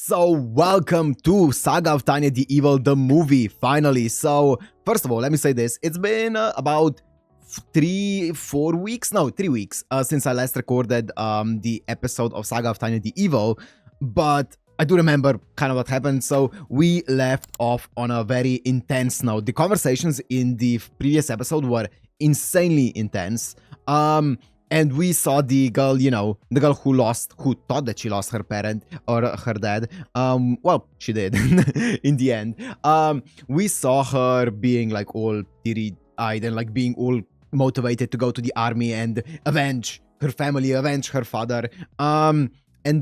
So welcome to Saga of Tanya the Evil, the movie, finally. So first of all, let me say this. It's been about 3 weeks since I last recorded the episode of Saga of Tanya the Evil, but I do remember kind of what happened. So we left off on a very intense note. The conversations in the previous episode were insanely intense. And we saw the girl, the girl who thought that she lost her parent or her dad. Well, she did in the end. We saw her being like all teary-eyed and like being all motivated to go to the army and avenge her family, avenge her father. And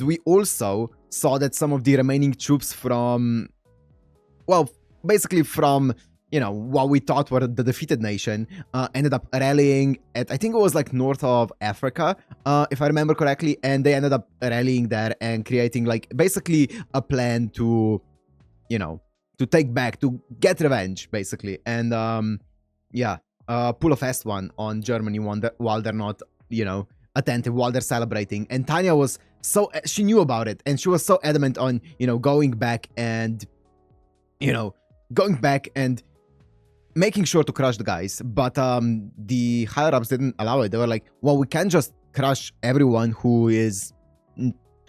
we also saw that some of the remaining troops from, well, basically from what we thought were the defeated nation, ended up rallying at, I think it was like north of Africa, if I remember correctly, and they ended up rallying there and creating like basically a plan to, to take back, to get revenge, basically, and pull a fast one on Germany while they're not, attentive, while they're celebrating. And Tanya was she knew about it, and she was so adamant on, going back and making sure to crush the guys, but the higher-ups didn't allow it. They were like, well, we can't just crush everyone who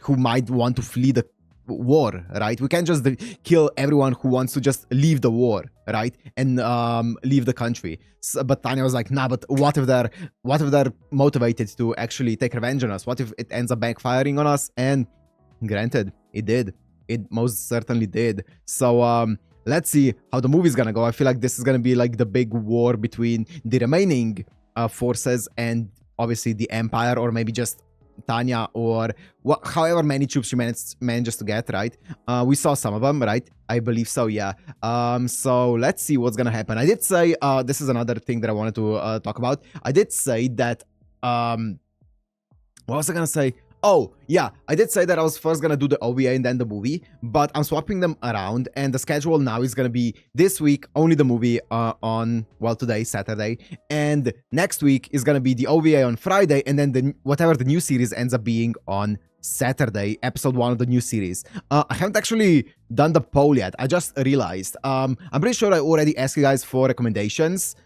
might want to flee the war, right? We can't just kill everyone who wants to just leave the war, right? And leave the country. But Tanya was like, nah, but what if they're motivated to actually take revenge on us? What if it ends up backfiring on us? And granted, it did. It most certainly did. So let's see how the movie's gonna go. I feel like this is gonna be like the big war between the remaining forces and obviously the Empire, or maybe just Tanya, or however many troops she manages to get, right? We saw some of them, right? I believe so, yeah. So let's see what's gonna happen. I did say, this is another thing that I wanted to talk about. I did say that, what was I gonna say? Oh, yeah, I did say that I was first gonna do the OVA and then the movie, but I'm swapping them around, and the schedule now is gonna be this week, only the movie on, well, today, Saturday, and next week is gonna be the OVA on Friday, and then whatever the new series ends up being on Saturday, episode 1 of the new series. I haven't actually done the poll yet. I just realized. I'm pretty sure I already asked you guys for recommendations.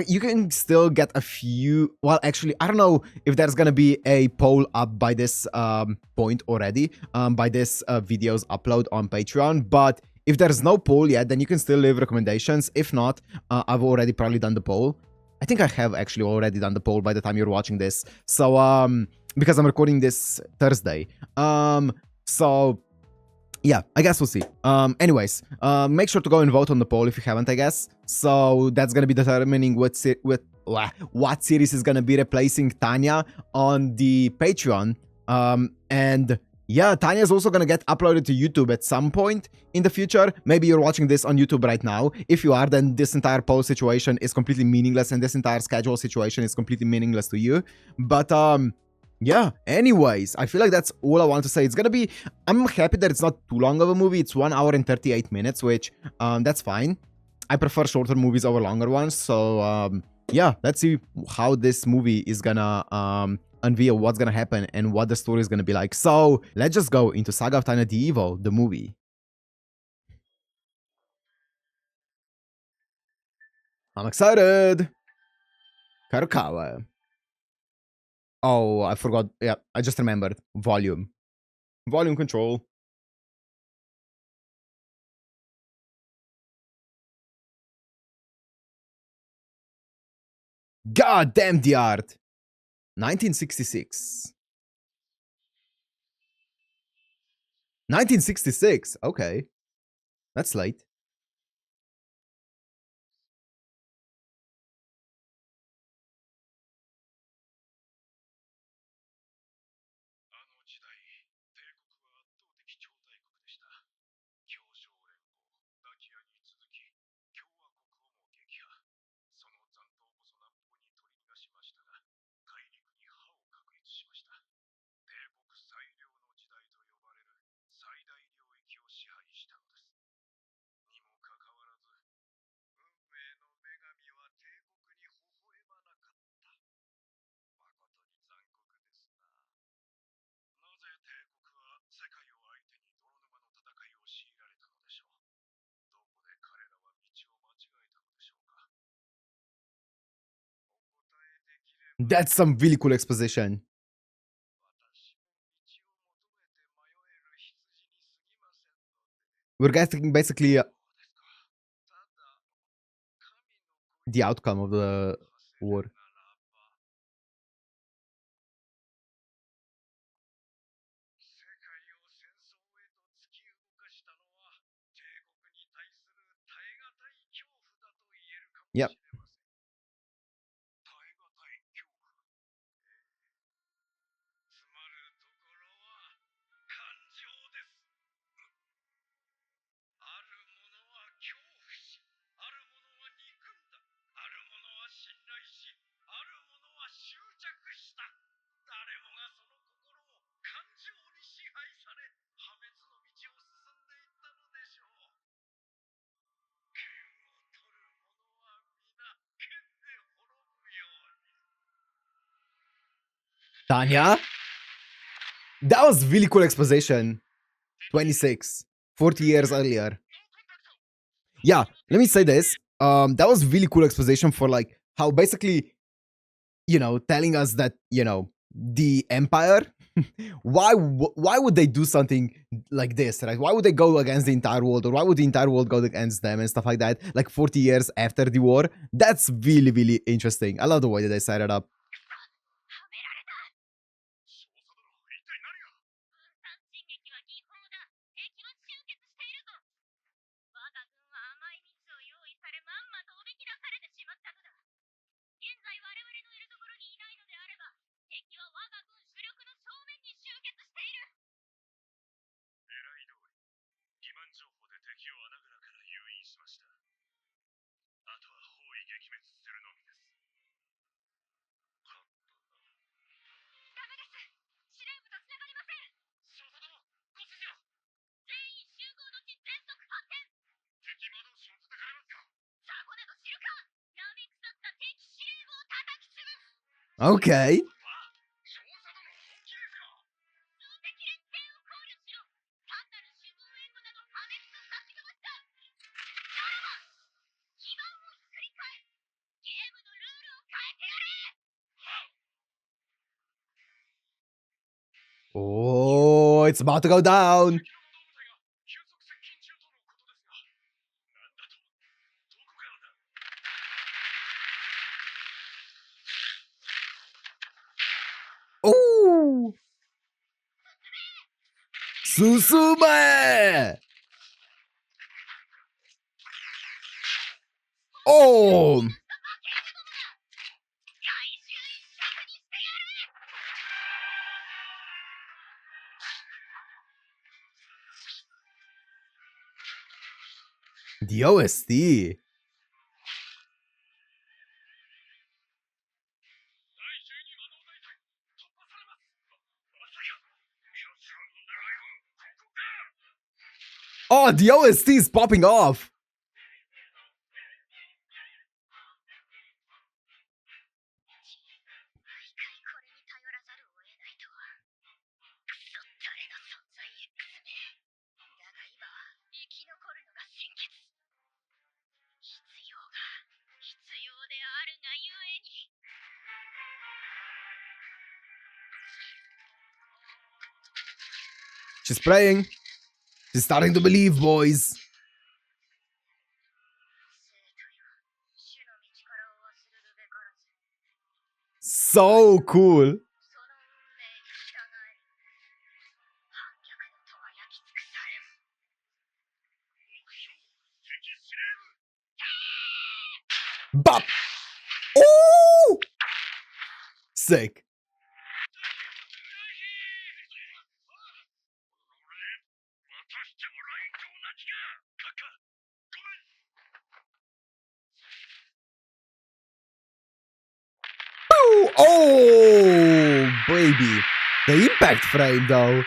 You can still get a few. Well, actually, I don't know if there's gonna be a poll up by this point already, by this video's upload on Patreon. But if there's no poll yet, then you can still leave recommendations. If not, I've already probably done the poll. I think I have actually already done the poll by the time you're watching this. So, because I'm recording this Thursday. So yeah, I guess we'll see. Anyways, make sure to go and vote on the poll if you haven't, I guess. So that's gonna be determining what series is gonna be replacing Tanya on the Patreon. And yeah, Tanya is also gonna get uploaded to YouTube at some point in the future. Maybe you're watching this on YouTube right now. If you are, then this entire poll situation is completely meaningless, and this entire schedule situation is completely meaningless to you. But yeah, anyways, I feel like that's all I want to say. It's gonna be, I'm happy that it's not too long of a movie. It's 1 hour and 38 minutes, which, that's fine. I prefer shorter movies over longer ones. So, yeah, let's see how this movie is gonna, unveil what's gonna happen and what the story is gonna be like. So, let's just go into Saga of Tanya the Evil, the movie. I'm excited! Karukawa. Oh, I forgot. Yeah, I just remembered. Volume. Volume control. God damn the art. 1966. 1966. Okay. That's late. That's some really cool exposition. We're getting basically the outcome of the war. Yep. Tanya? That was really cool exposition. 26. 40 years earlier. Yeah, let me say this. That was really cool exposition for like how basically, telling us that, the Empire, why would they do something like this, right? Why would they go against the entire world, or why would the entire world go against them and stuff like that, like 40 years after the war? That's really, really interesting. I love the way that they set it up. Okay. Oh, it's about to go down. Oh! Susume! Oh! The OST. Oh, the OST is popping off. She's praying. She's starting to believe, boys. So cool. Bop! Oh! Sick. Oh, baby. The impact frame, though.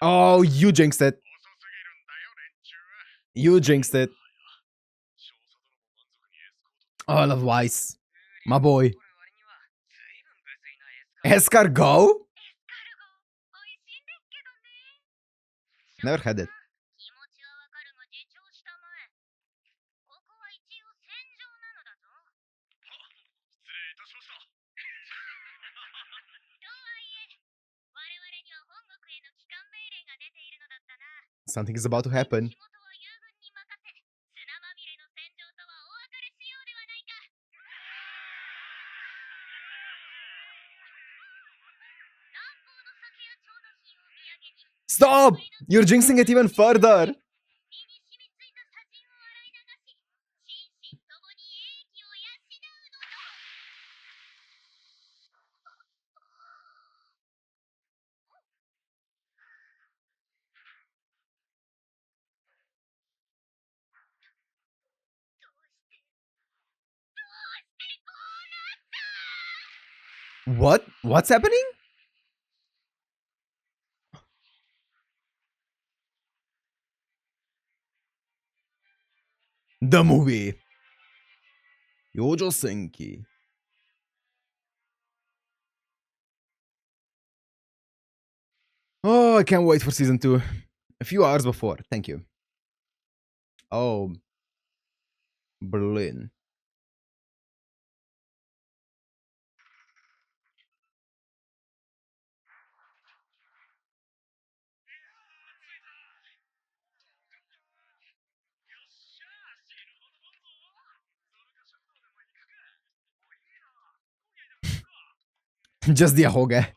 Oh, you jinxed it. You jinxed it. Oh, I love Weiss. My boy. Escargot? Never had it. Something is about to happen. Stop! You're jinxing it even further. What? What's happening? The movie. Youjo Senki. Oh, I can't wait for season 2. A few hours before. Thank you. Oh. Berlin. Just the ahoge.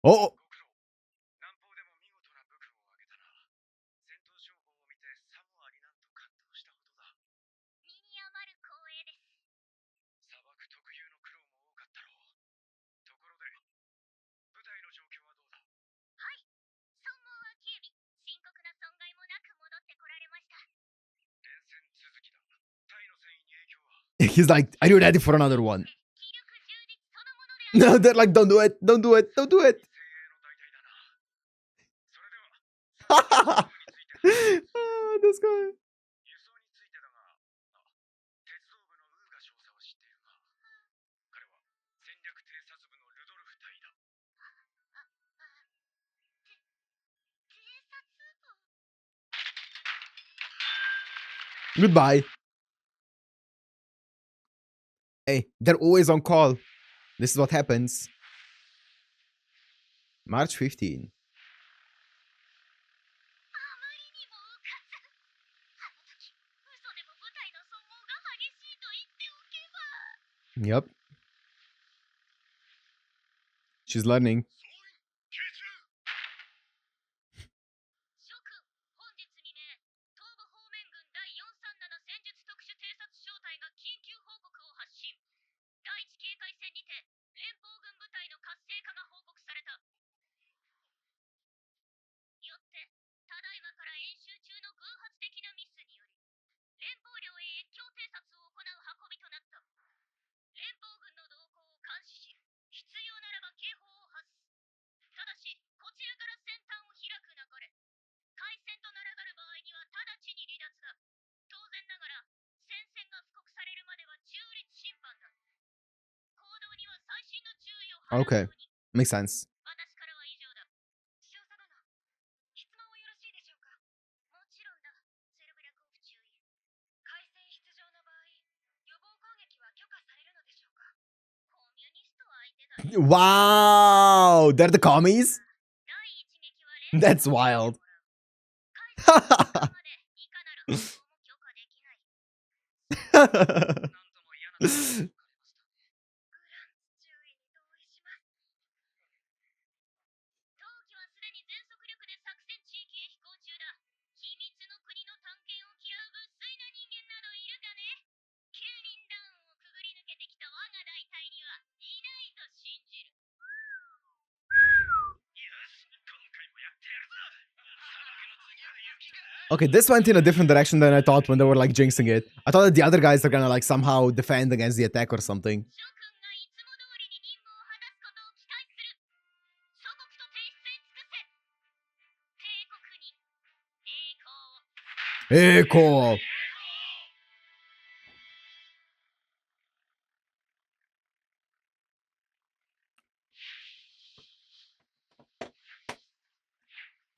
Oh! He's like, are you ready for another one? No, they're like, don't do it, don't do it, don't do it. Oh, this guy. Goodbye. Hey, they're always on call. This is what happens. March 15. Yep. She's learning. Okay, makes sense. Wow, they're the commies? That's wild. Okay, this went in a different direction than I thought when they were like jinxing it. I thought that the other guys are gonna like somehow defend against the attack or something. Echo.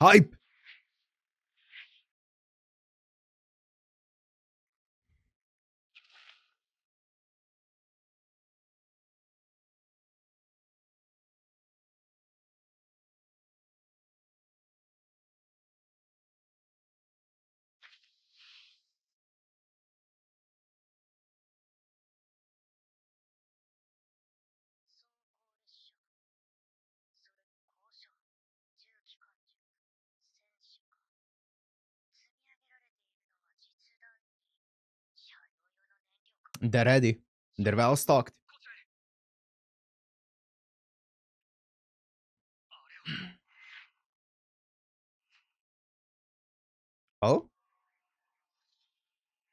Hype. They're ready. They're well stocked. Oh?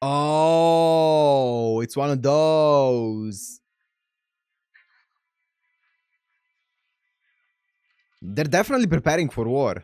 Oh, it's one of those. They're definitely preparing for war.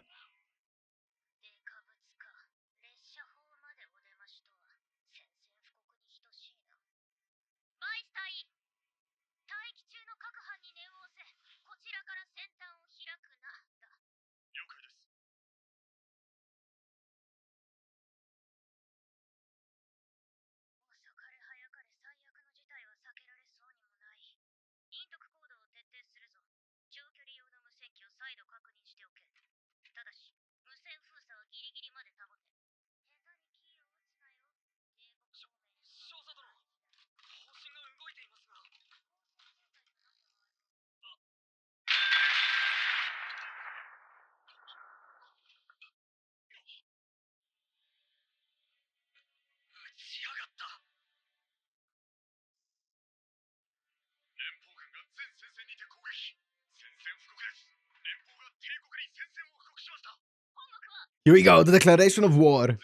Here we go, the declaration of war.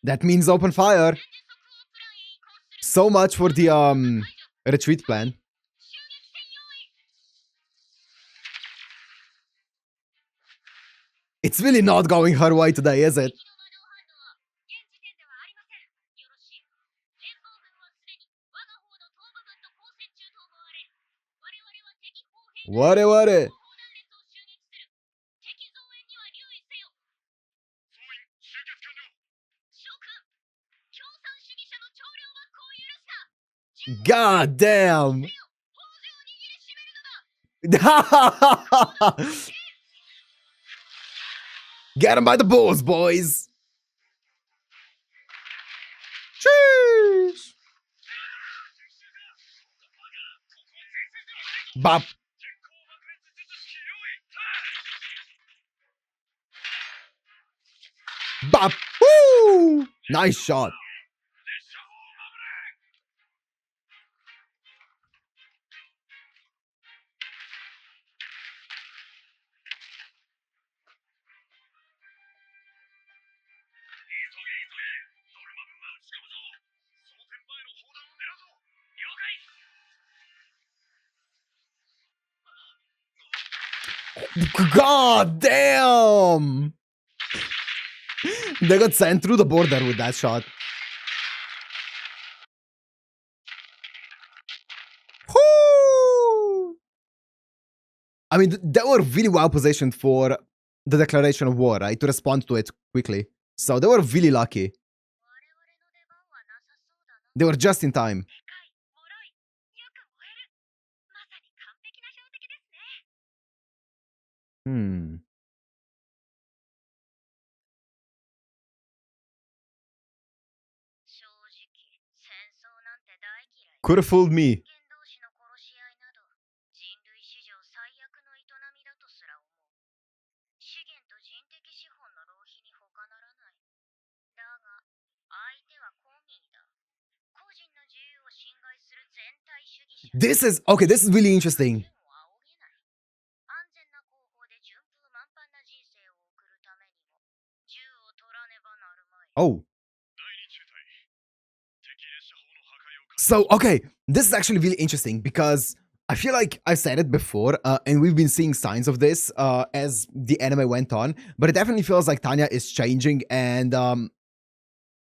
That means open fire. So much for the retreat plan. It's really not going her way today, is it? What? God damn. Get him by the balls, boys. Sheesh. Bop. Bop. Woo! Nice shot. God damn! They got sent through the border with that shot. Woo! I mean, they were really well positioned for the declaration of war, right? To respond to it quickly. So they were really lucky. They were just in time. Could have fooled me. This is really interesting. Oh. So, okay, this is actually really interesting because I feel like I said it before, and we've been seeing signs of this as the anime went on, but it definitely feels like Tanya is changing and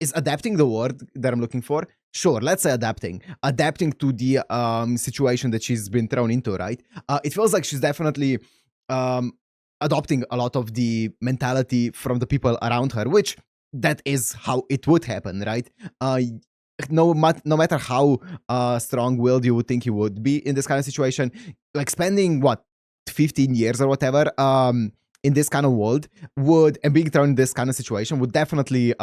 is adapting the word that I'm looking for. Sure, let's say adapting to the situation that she's been thrown into, right? It feels like she's definitely um, adopting a lot of the mentality from the people around her, which that is how it would happen, right? No matter how strong-willed you would think you would be in this kind of situation, like spending what 15 years or whatever in this kind of world would and being thrown in this kind of situation would definitely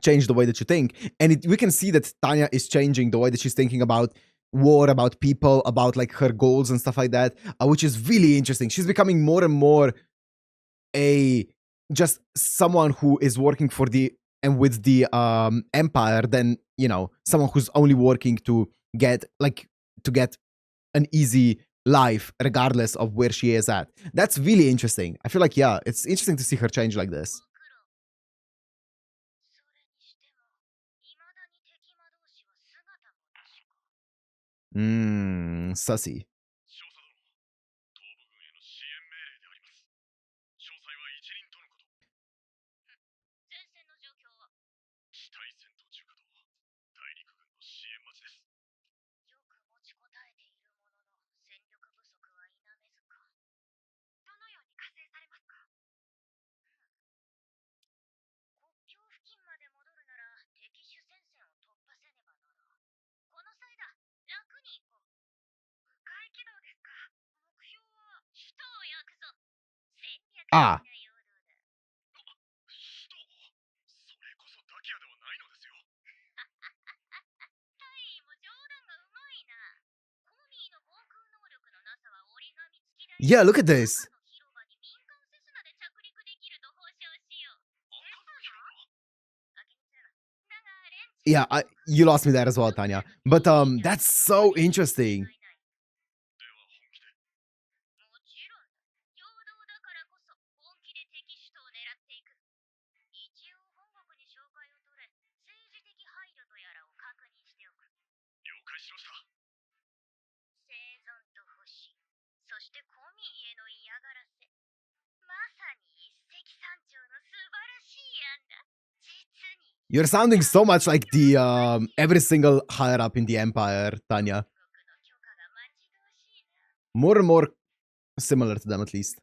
change the way that you think. And we can see that Tanya is changing the way that she's thinking about war, about people, about like her goals and stuff like that, which is really interesting. She's becoming more and more a just someone who is working for the and with the empire than someone who's only working to get an easy life regardless of where she is at. That's really interesting. I feel like, yeah, it's interesting to see her change like this. Sussy. ああ。Yeah, look at this. Yeah, you lost me there as well, Tanya. But that's so interesting. You're sounding so much like the every single higher up in the empire, Tanya. More and more similar to them, at least.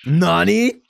Nani?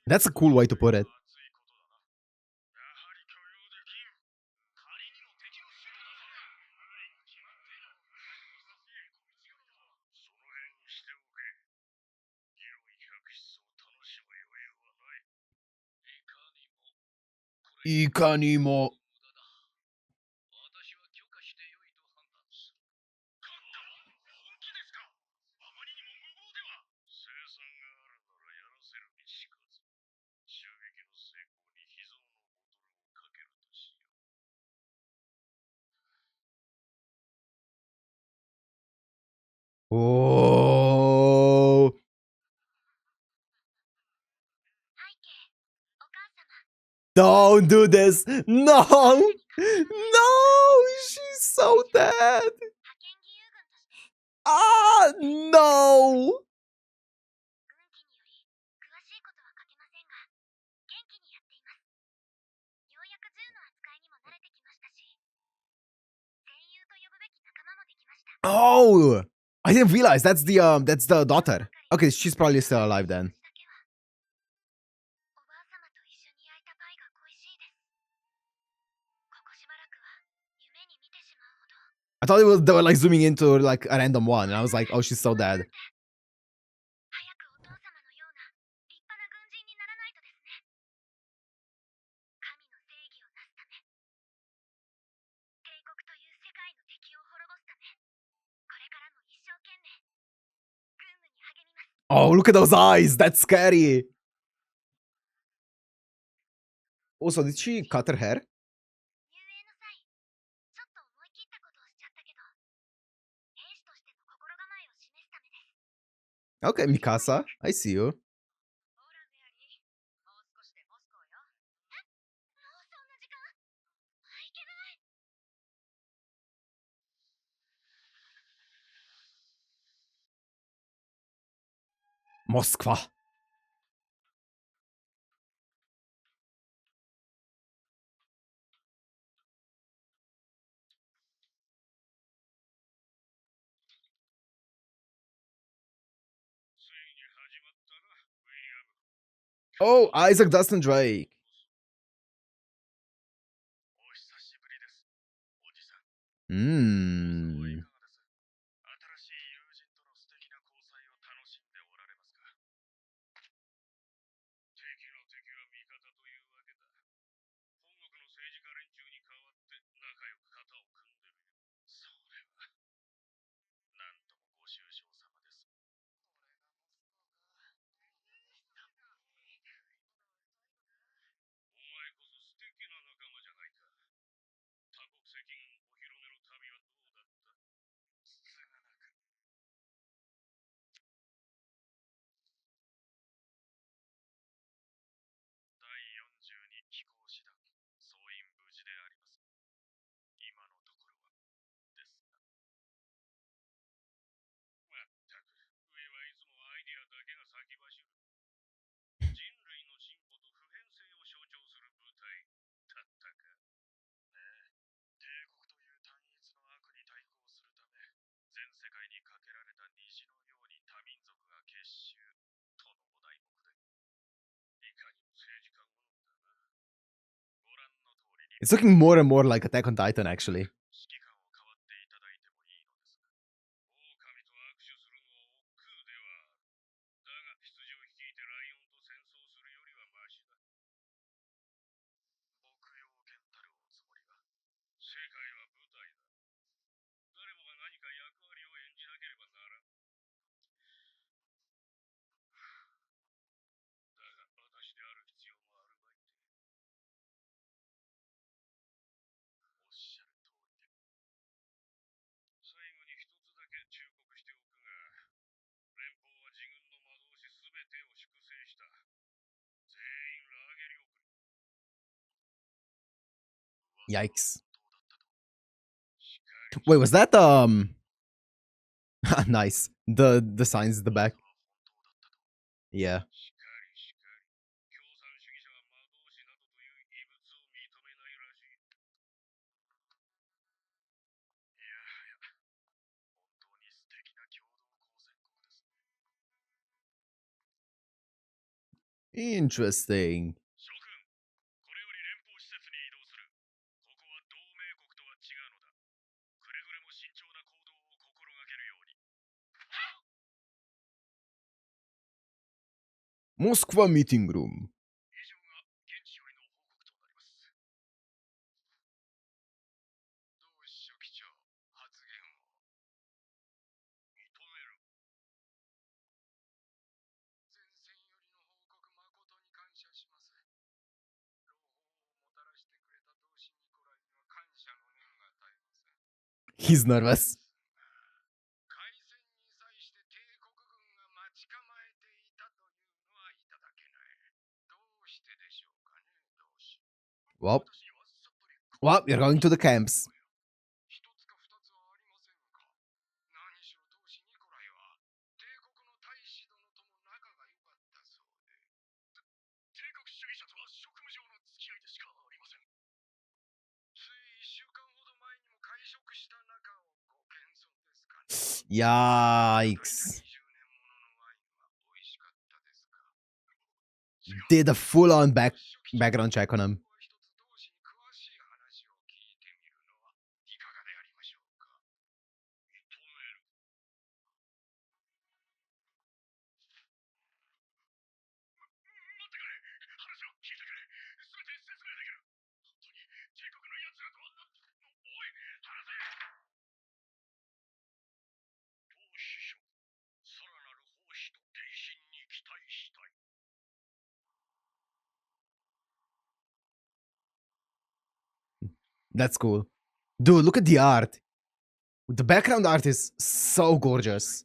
That's a cool way to put it. Ikanimo. Don't do this! No! No! She's so dead! Ah! No! Oh! I didn't realize that's the daughter. Okay, she's probably still alive then. I thought they were like zooming into like a random one, and I was like, oh, she's so dead. Oh, look at those eyes! That's scary. Also, did she cut her hair? Okay, Mikasa, I see you. Moskva. Oh, Isaac Dustin Drake. Hmm. It's looking more and more like Attack on Titan, actually. Yikes. Wait, was that nice. The signs at the back. Yeah. Interesting. Moskva meeting room. He's nervous. Well, you're going to the camps. Yikes. Did a full-on background check on him. That's cool. Dude, look at the art. The background art is so gorgeous.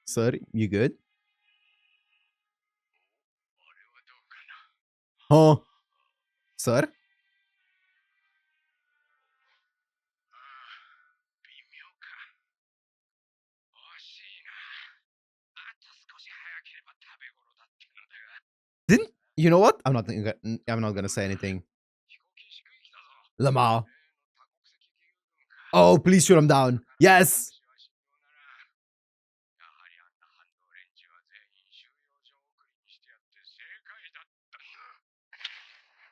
Sir, you good? Huh? Sir? Didn't you know what? I'm not gonna say anything. Lamar. Oh, please shoot him down. Yes.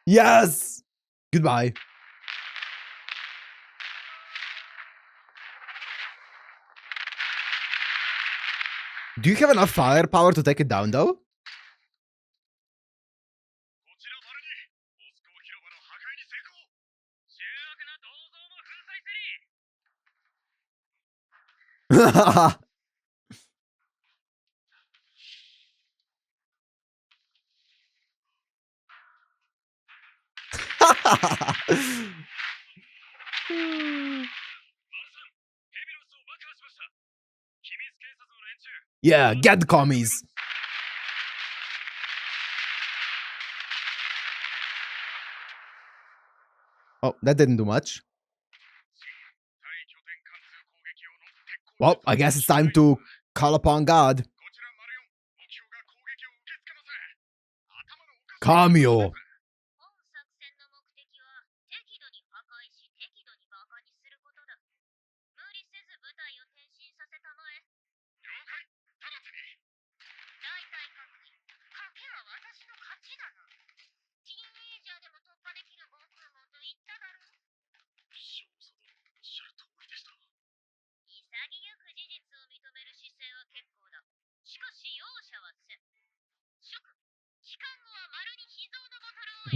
Yes. Goodbye. Do you have enough firepower to take it down, though? Yeah, get the commies. Oh, that didn't do much. Well, I guess it's time to call upon God. Kamio.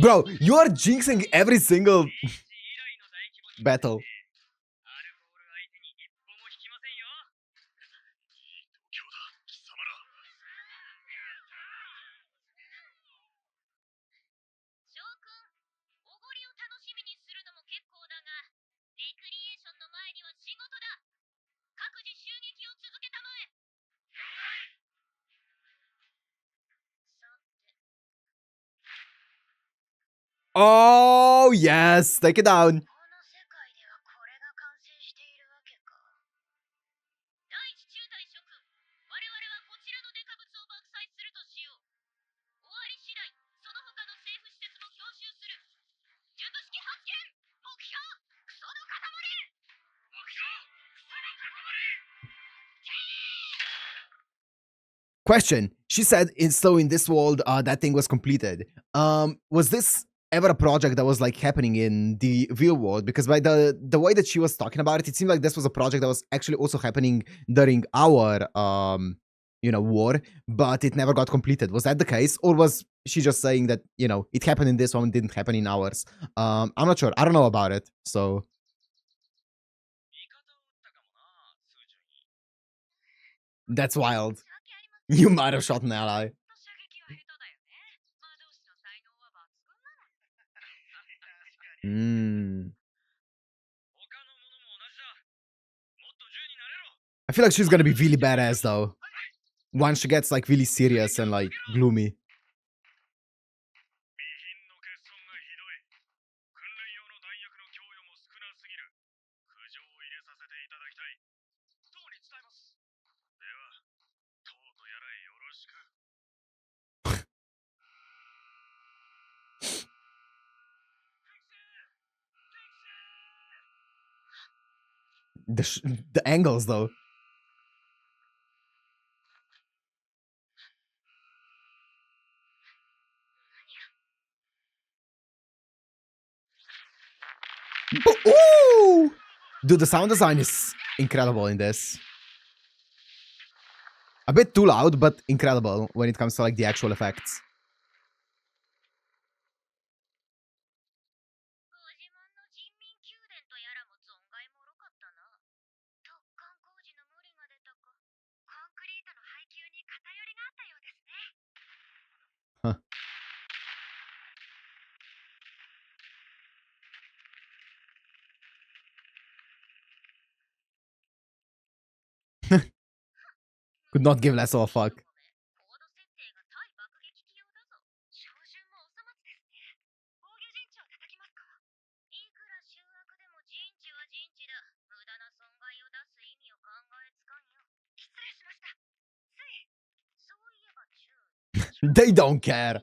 Bro, you are jinxing every single battle. Oh, yes. Take it down. Question. She said in this world, that thing was completed. Was this ever a project that was like happening in the real world? Because by the way that she was talking about it, it seemed like this was a project that was actually also happening during our war, but it never got completed. Was that the case, or was she just saying that it happened in this one, didn't happen in ours? I'm not sure. I don't know about it, so that's wild. You might have shot an ally. I feel like she's gonna be really badass though. Once she gets like really serious and like gloomy. The angles though. Ooh! Dude, the sound design is incredible in this. A bit too loud, but incredible when it comes to like the actual effects. Huh. Could not give less of a fuck. They don't care.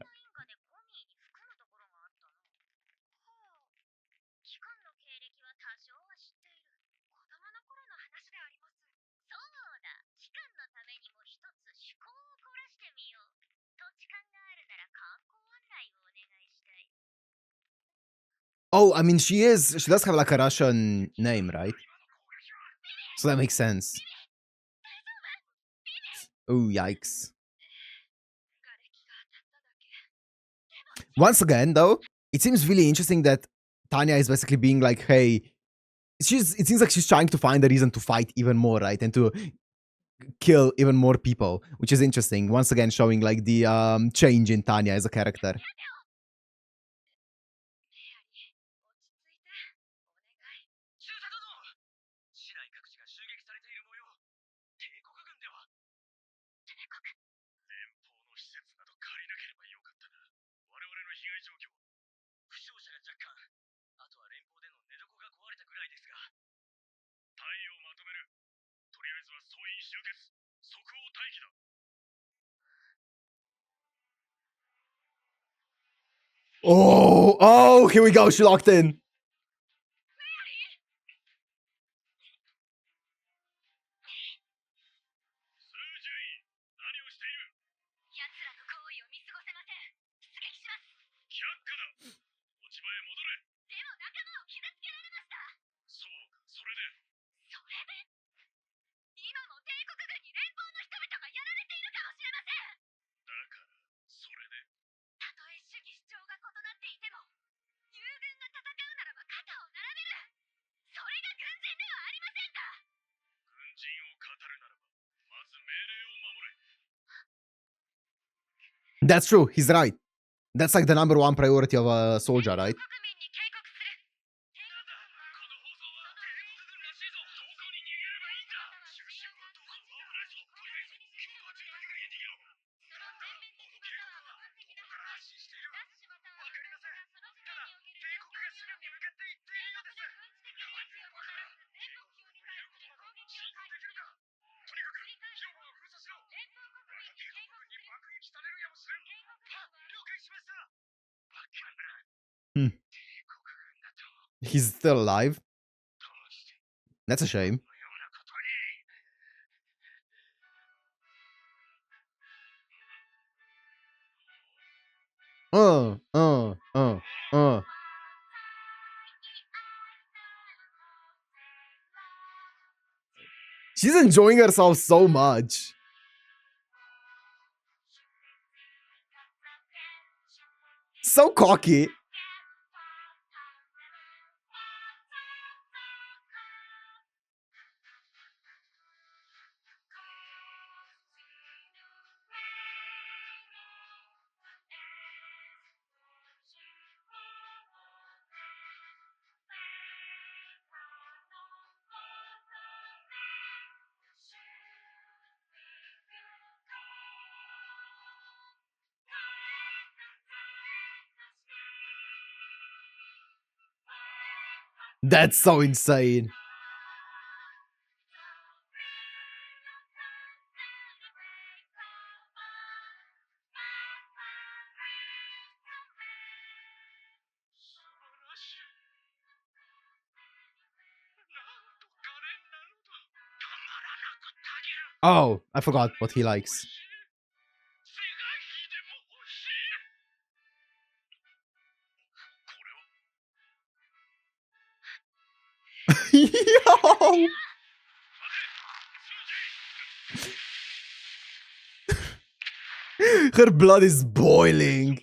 Oh, I mean, she does have like a Russian name, right? So that makes sense. Oh, yikes. Once again, though, it seems really interesting that Tanya is basically being like, hey, it seems like she's trying to find a reason to fight even more, right? And to kill even more people, which is interesting. Once again, showing like the change in Tanya as a character. Oh, here we go. She locked in. That's true. He's right. That's like the number one priority of a soldier, right? He's still alive. That's a shame. She's enjoying herself so much. So cocky. That's so insane. Oh, I forgot what he likes. Yo! Her blood is boiling.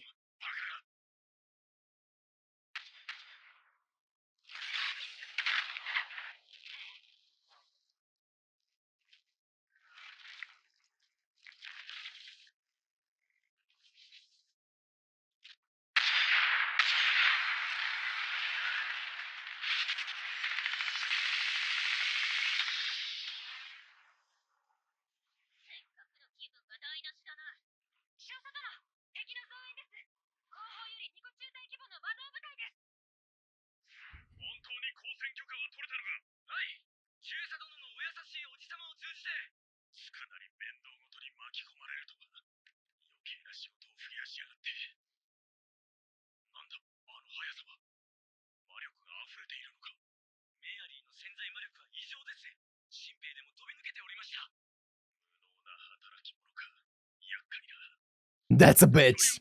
That's a bitch.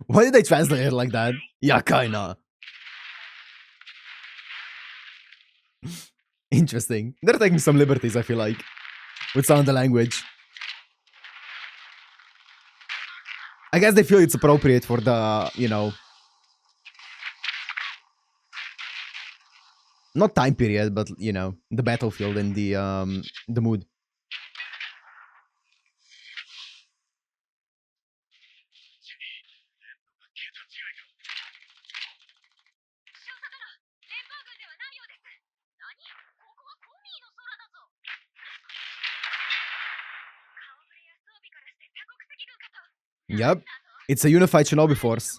Why did they translate it like that? Yeah, kinda. Interesting. They're taking some liberties, I feel like, with some of the language. I guess they feel it's appropriate for the, you know, not time period, but you know, the battlefield and the mood. Yep. It's a unified shinobi force.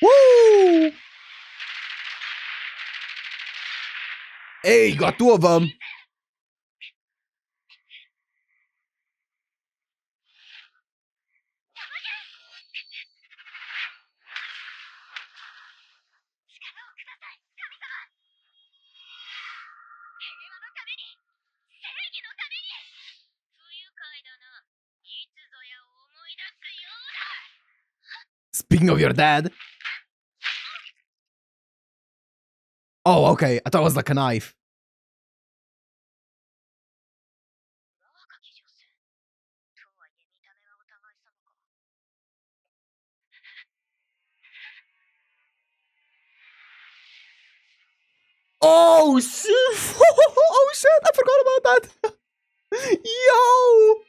Woo! Hey, got two of them. Speaking of your dad. Oh, okay. I thought it was like a knife. Oh, shit. Oh, shit. I forgot about that. Yo.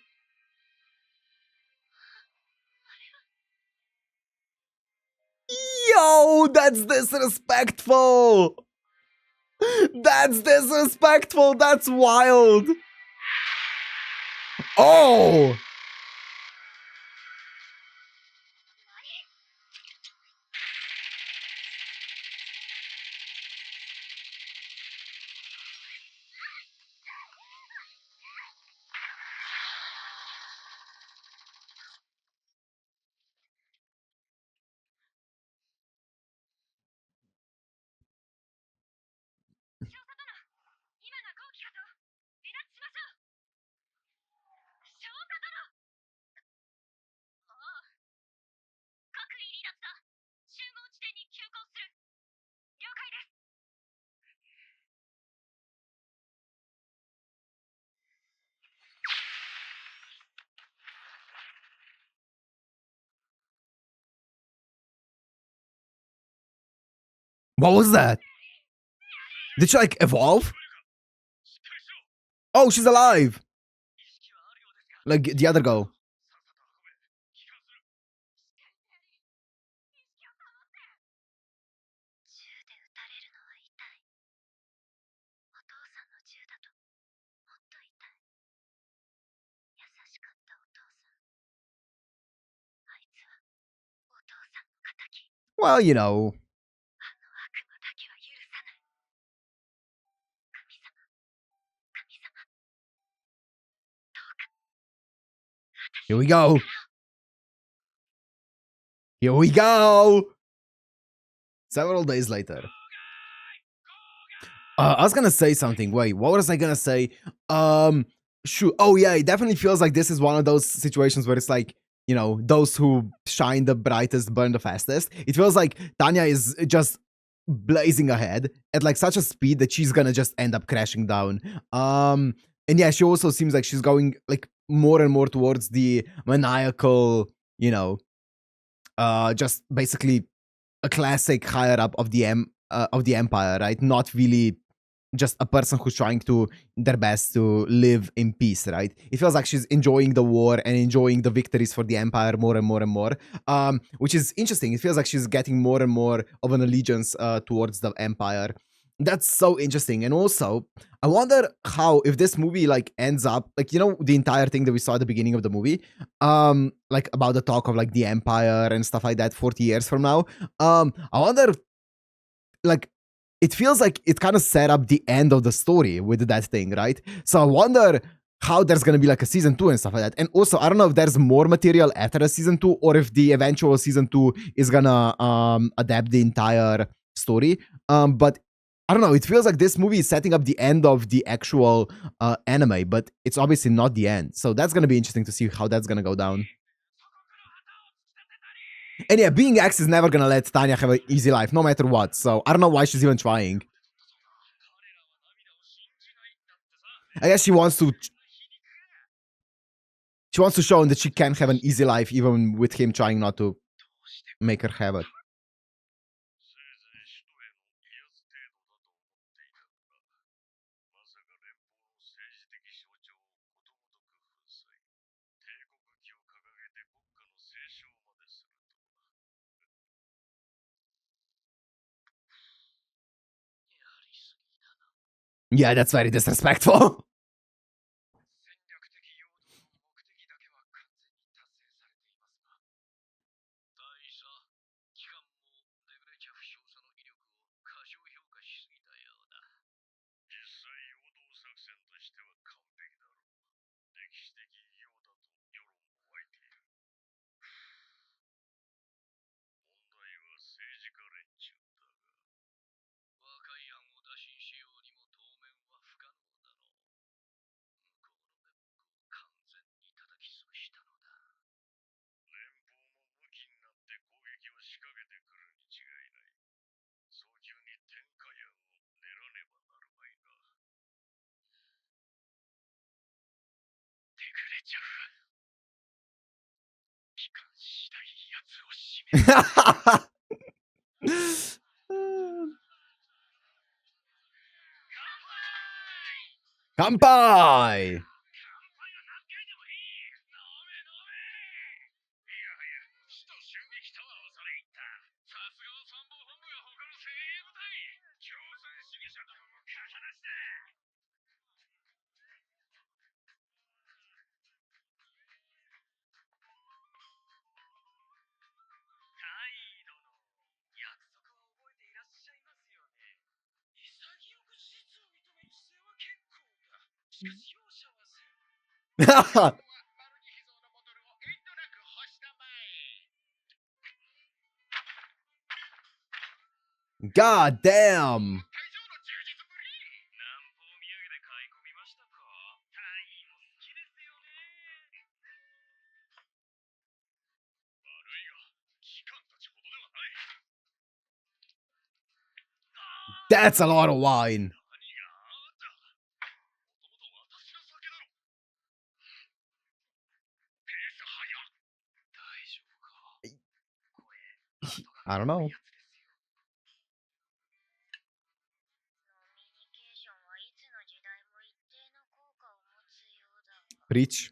Yo, that's disrespectful. That's disrespectful. That's wild. Oh. What was that? Did she like evolve? Oh, she's alive. Like the other girl. Well, you know. Here we go. Here we go. Several days later. I was gonna say something. Wait, what was I gonna say? Shoot. Oh yeah, it definitely feels like this is one of those situations where it's like, you know, those who shine the brightest burn the fastest. It feels like Tanya is just blazing ahead at like such a speed that she's gonna just end up crashing down. And yeah, she also seems like she's going like more and more towards the maniacal, you know, just basically a classic higher up of the empire, right? Not really just a person who's trying to their best to live in peace, right? It feels like she's enjoying the war and enjoying the victories for the empire more and more and more, which is interesting. It feels like she's getting more and more of an allegiance towards the empire. That's so interesting. And also, I wonder how, if this movie like ends up like, you know, the entire thing that we saw at the beginning of the movie, like about the talk of like the empire and stuff like that 40 years from now. I wonder, like, it feels like it kind of set up the end of the story with that thing, right? So I wonder how there's gonna be like a season 2 and stuff like that. And also, I don't know if there's more material after a season 2 or if the eventual season 2 is gonna adapt the entire story. But I don't know. It feels like this movie is setting up the end of the actual anime, but it's obviously not the end. So that's gonna be interesting to see how that's gonna go down. And yeah, being X is never gonna let Tanya have an easy life, no matter what. So I don't know why she's even trying. I guess she wants to show him that she can have an easy life even with him trying not to make her have it. Yeah, that's very disrespectful. Kampai! God damn! That's a lot of wine. I don't know. Preach.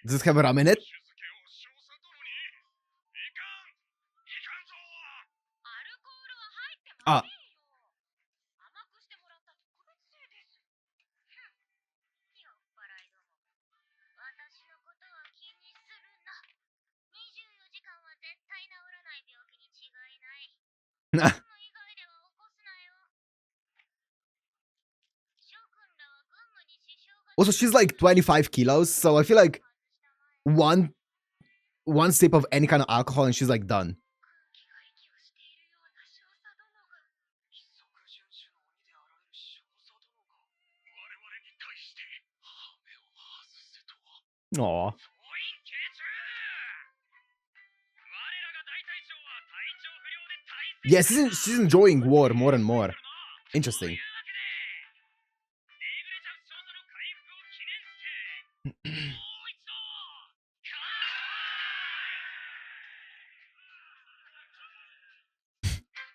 Does it have rum in it? Also, she's like 25 kilos, so I feel like one sip of any kind of alcohol and she's like done. Aw. Yes, she's enjoying war more and more. Interesting.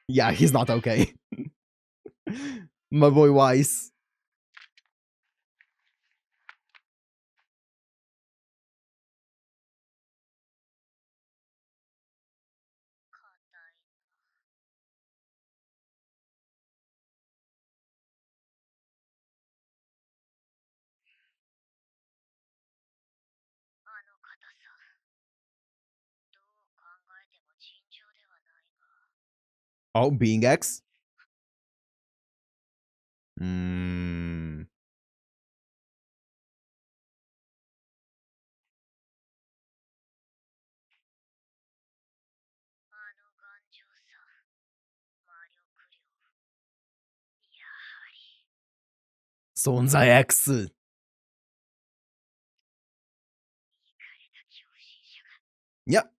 Yeah, he's not okay. My boy Weiss. Oh, being X? Mm. Sonzai X. Yep.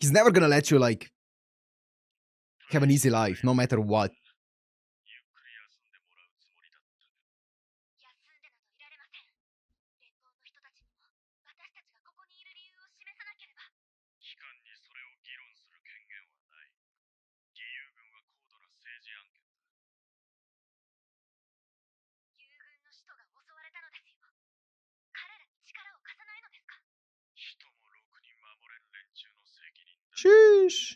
He's never gonna let you, like, have an easy life, no matter what. Sheesh.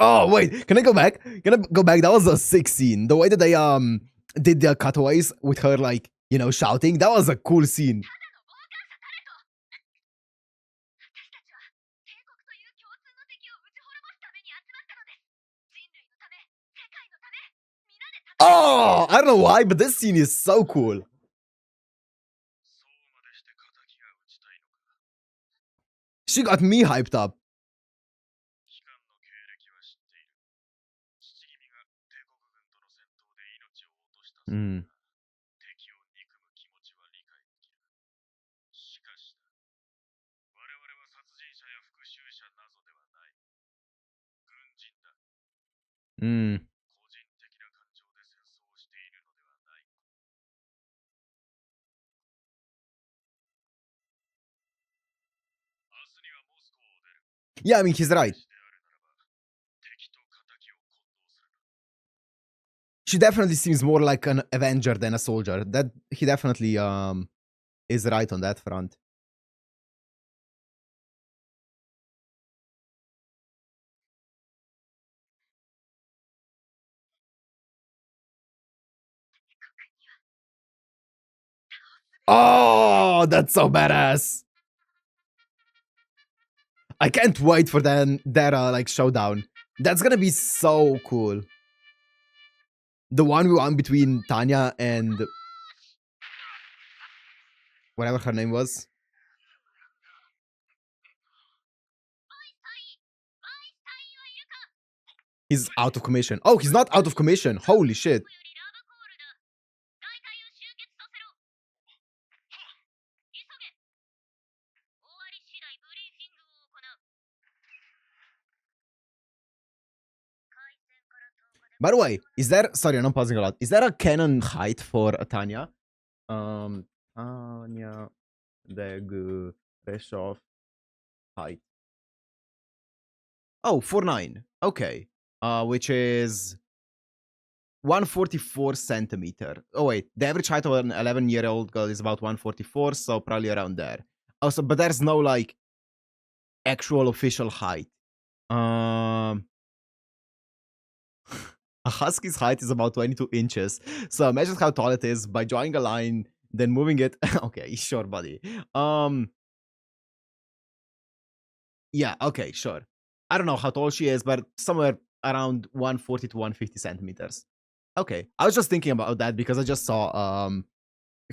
Oh wait, can I go back? Can I go back? That was a sick scene. The way that they did the cutaways with her, like, you know, shouting. That was a cool scene. Oh, I don't know why, but this scene is so cool. She got me hyped up. Mm. Mm. Yeah, I mean, he's right. She definitely seems more like an Avenger than a soldier. That he definitely is right on that front. Oh, that's so badass. I can't wait for that like showdown. That's gonna be so cool. The 1v1 between Tanya and whatever her name was. He's out of commission. Oh, he's not out of commission. Holy shit. By the way, is there, sorry, I'm pausing a lot. Is there a canon height for Tanya? Tanya the Reshoff height. Oh, 4'9". Okay. Which is 144 centimeter. Oh wait, the average height of an 11-year-old girl is about 144, so probably around there. Also, but there's no like actual official height. A husky's height is about 22 inches. So imagine how tall it is by drawing a line, then moving it. Okay, sure, buddy. Yeah, okay, sure. I don't know how tall she is, but somewhere around 140 to 150 centimeters. Okay. I was just thinking about that because I just saw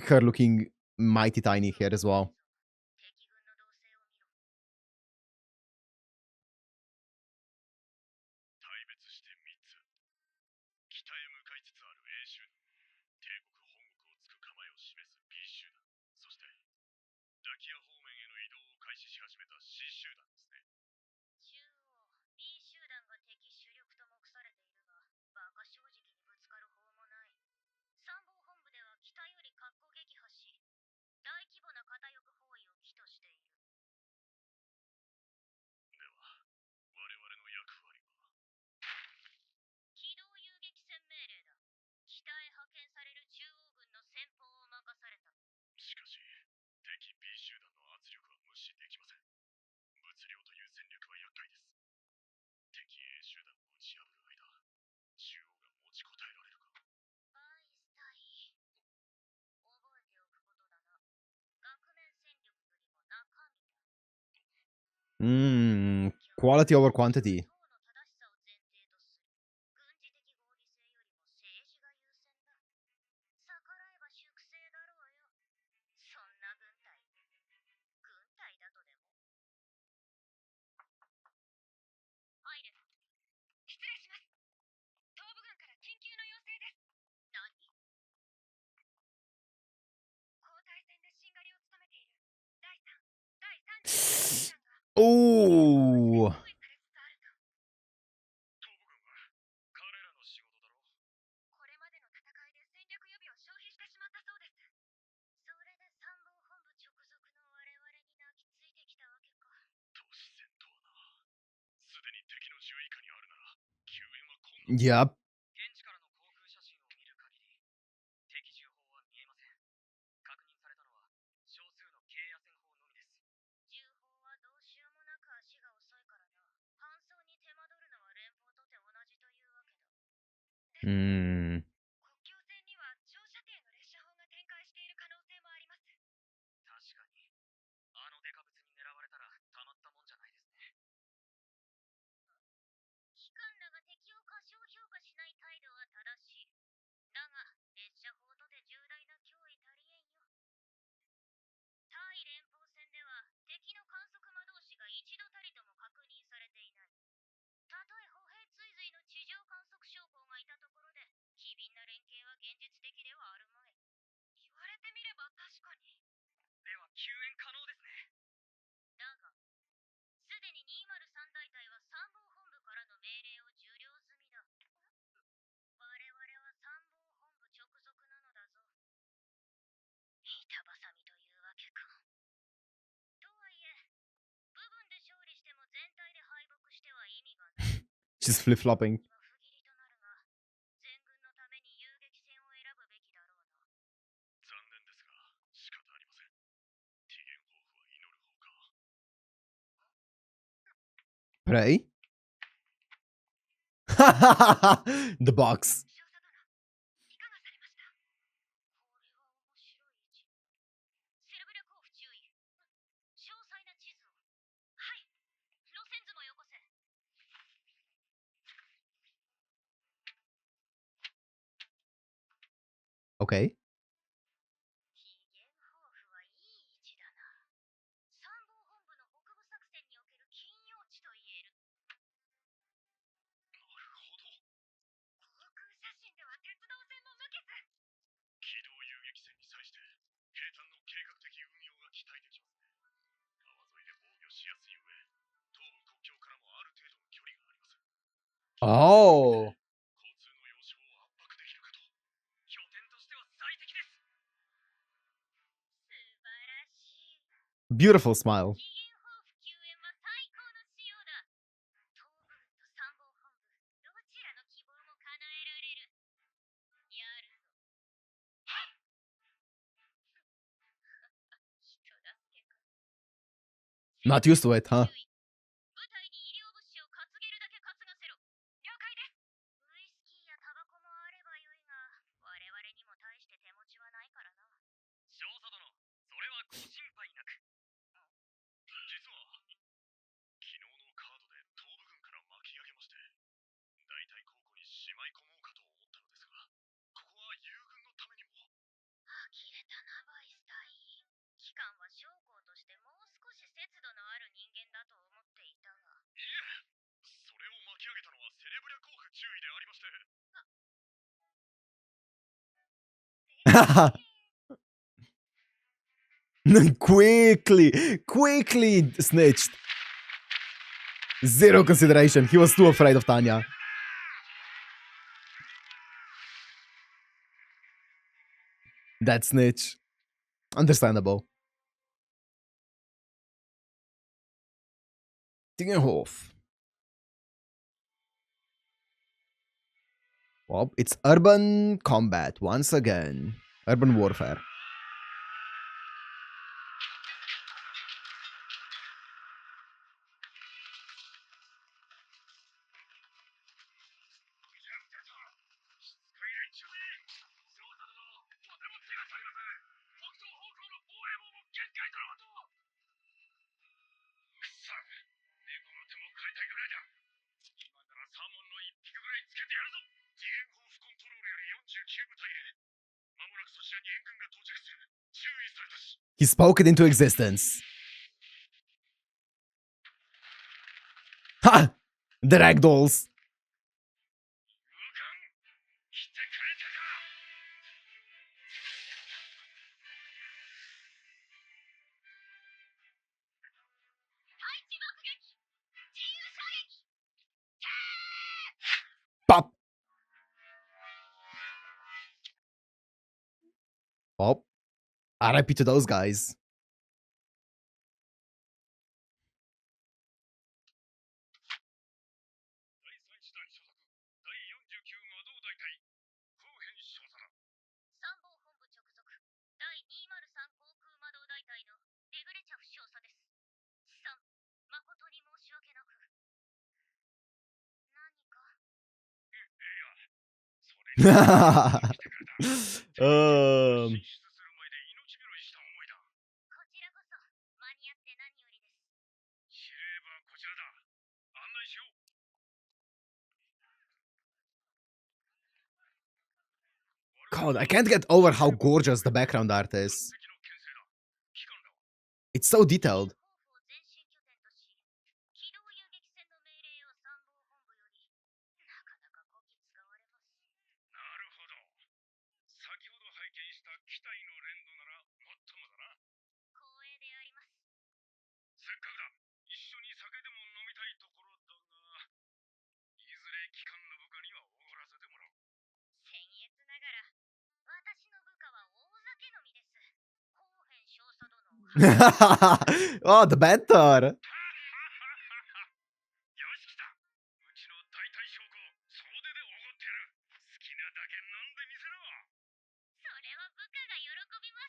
her looking mighty tiny here as well. Quality over quantity. Oh. Yep. Hmm. She's flip-flopping. Pray? The box. Okay. Oh. Beautiful smile. Not used to it, huh? Quickly snitched. Zero consideration. He was too afraid of Tanya. That snitch. Understandable. Tingenhof. Well, it's urban combat once again. Urban warfare. He spoke it into existence. Ha! The ragdolls. Pop. Oh. RIP to those guys. um, God, I can't get over how gorgeous the background art is. It's so detailed. Oh, the banter.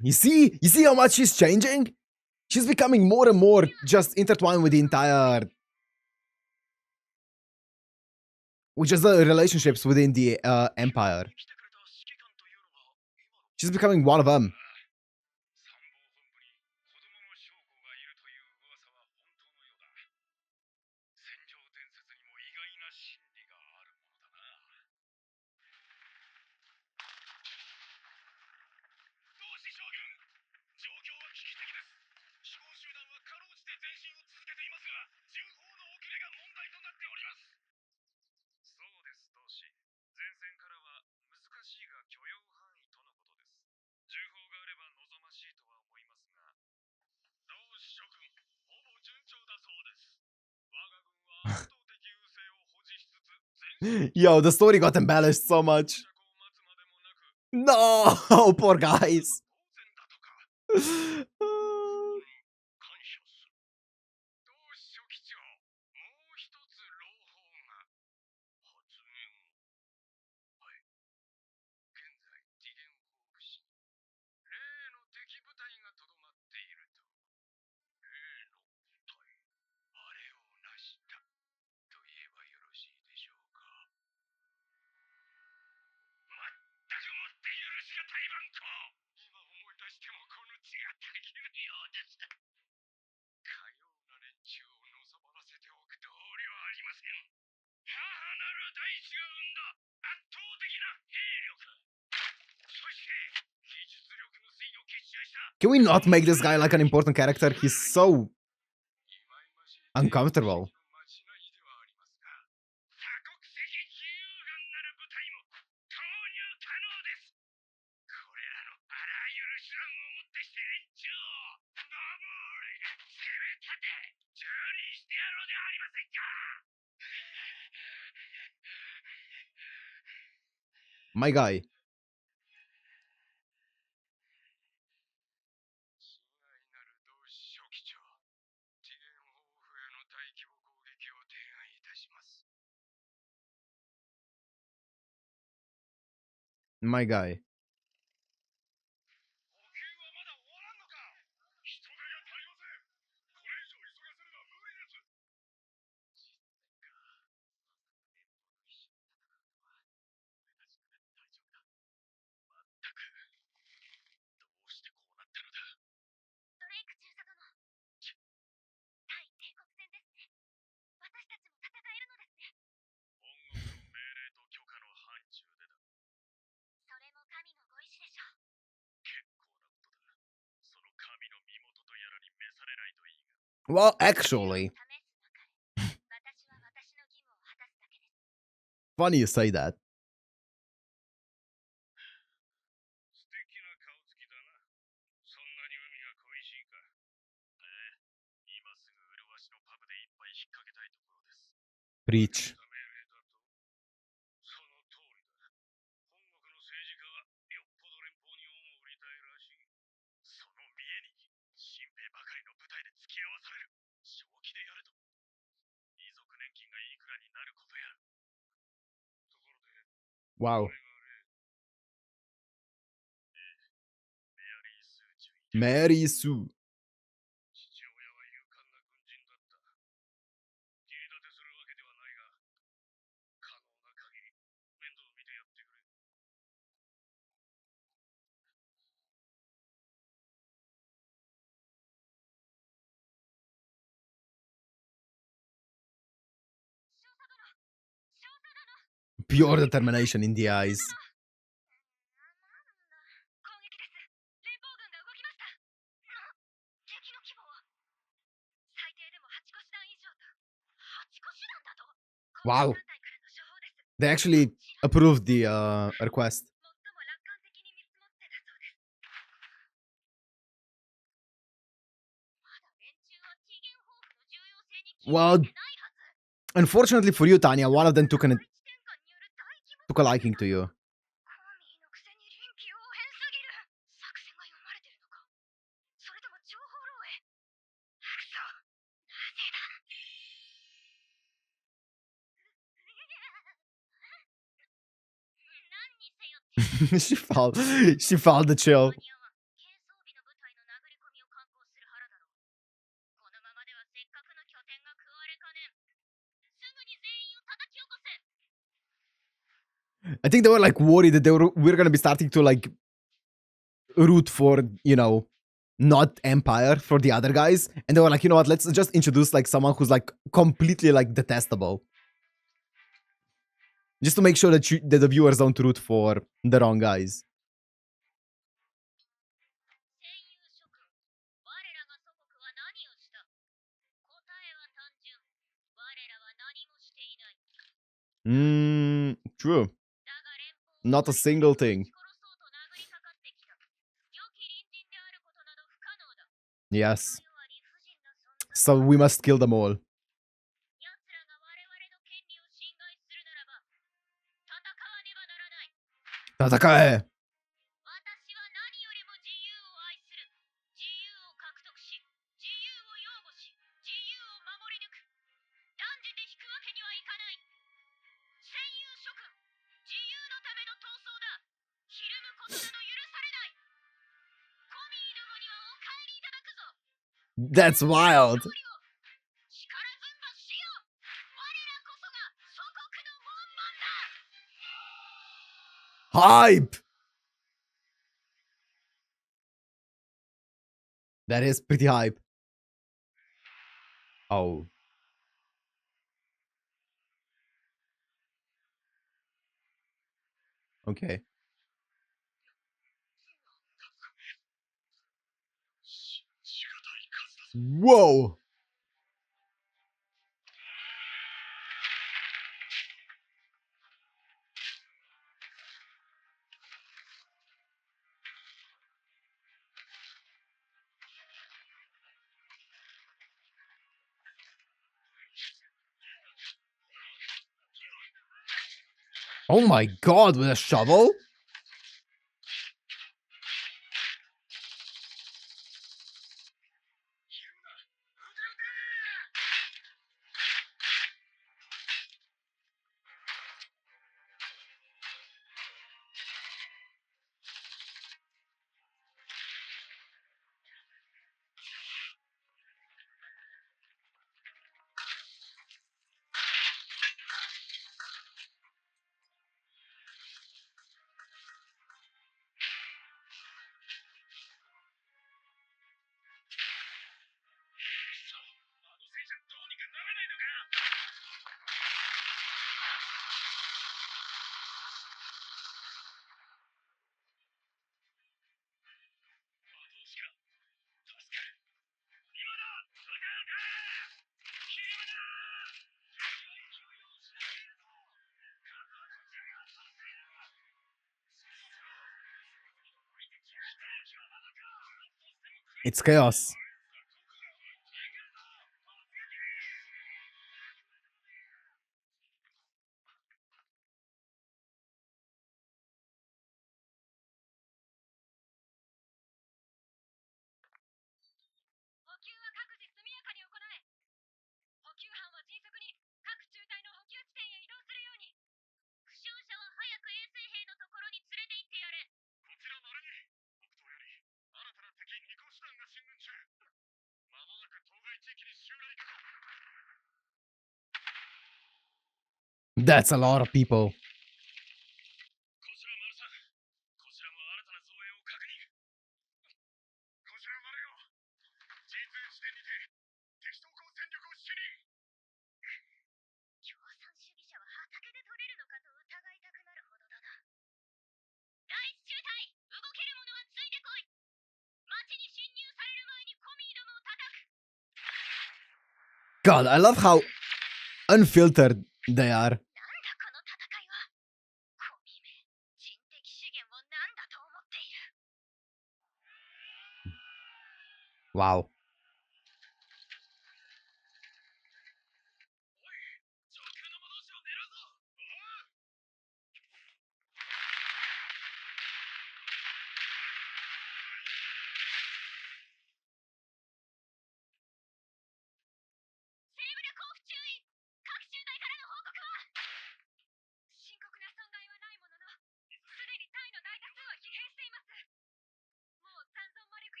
You see how much she's changing? She's becoming more and more just intertwined with the entire... Which is the relationships within the empire. She's becoming one of them. Yo, the story got embellished so much. No, poor guys. Can we not make this guy like an important character? He's so uncomfortable. My guy. My guy. Well, actually, funny you say that. Preach. Wow. Mary Sue. Pure determination in the eyes. Wow. They actually approved the request. Well, unfortunately for you, Tanya, one of them took a liking to you. she found the chill. I think they were like worried that we're gonna be starting to like root for, you know, not Empire for the other guys, and they were like, you know what, let's just introduce like someone who's like completely like detestable, just to make sure that that the viewers don't root for the wrong guys. True. Not a single thing. Yes. So we must kill them all. Tatakae! That's wild. Hype! That is pretty hype. Oh. Okay. Whoa! Oh my god, with a shovel? It's chaos. That's a lot of people. God, I love how unfiltered they are. Wow.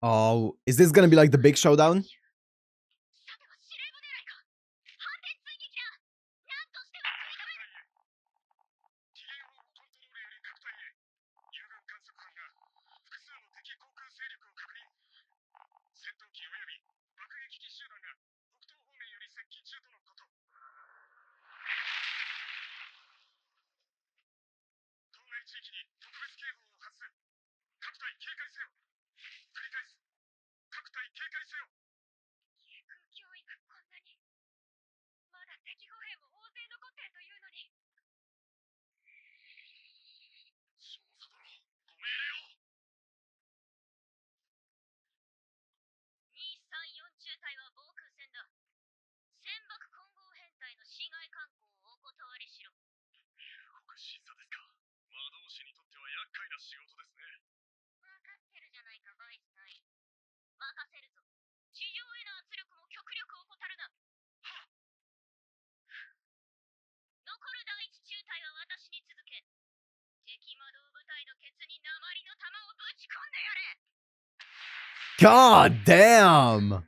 Oh, is this gonna be like the big showdown? God damn!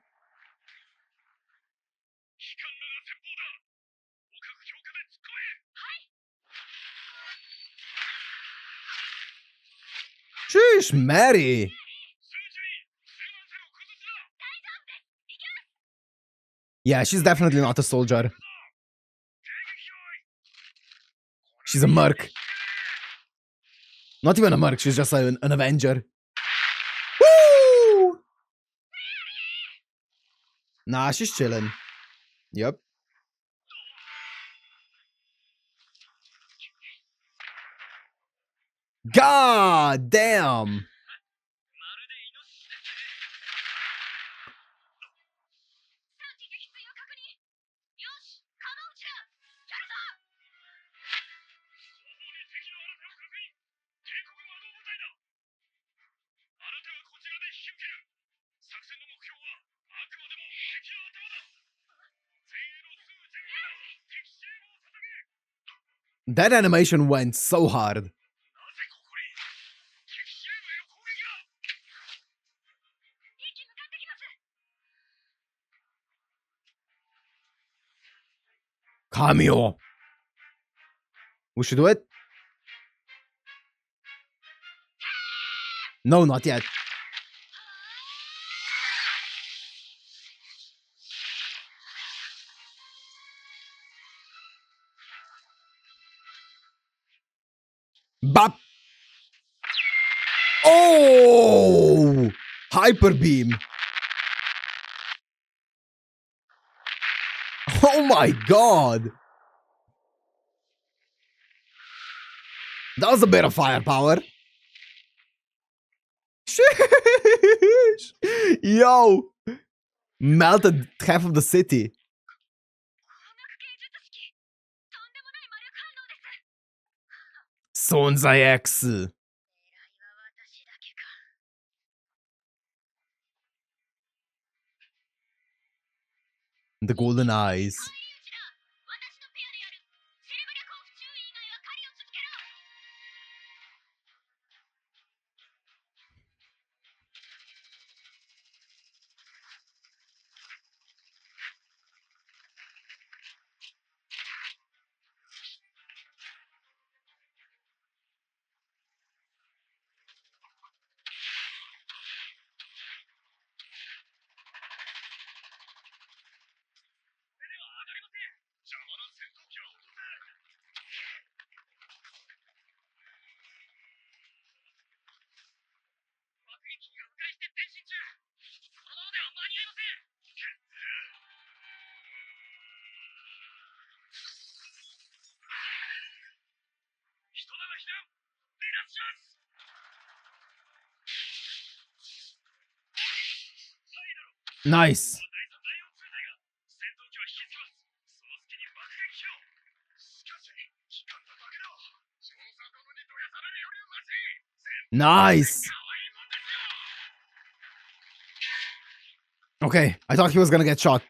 Sheesh, Mary! Yeah, she's definitely not a soldier. She's a merc. Not even a merc, she's just an Avenger. Woo! Nah, she's chilling. Yep. God damn! That animation went so hard. Cameo. We should do it? No, not yet. Bop. Oh! Hyper beam. Oh my god. That was a bit of firepower. Sheesh. Yo. Melted half of the city. Sonzai X. The golden eyes. Nice. Nice. Okay, I thought he was gonna get shot.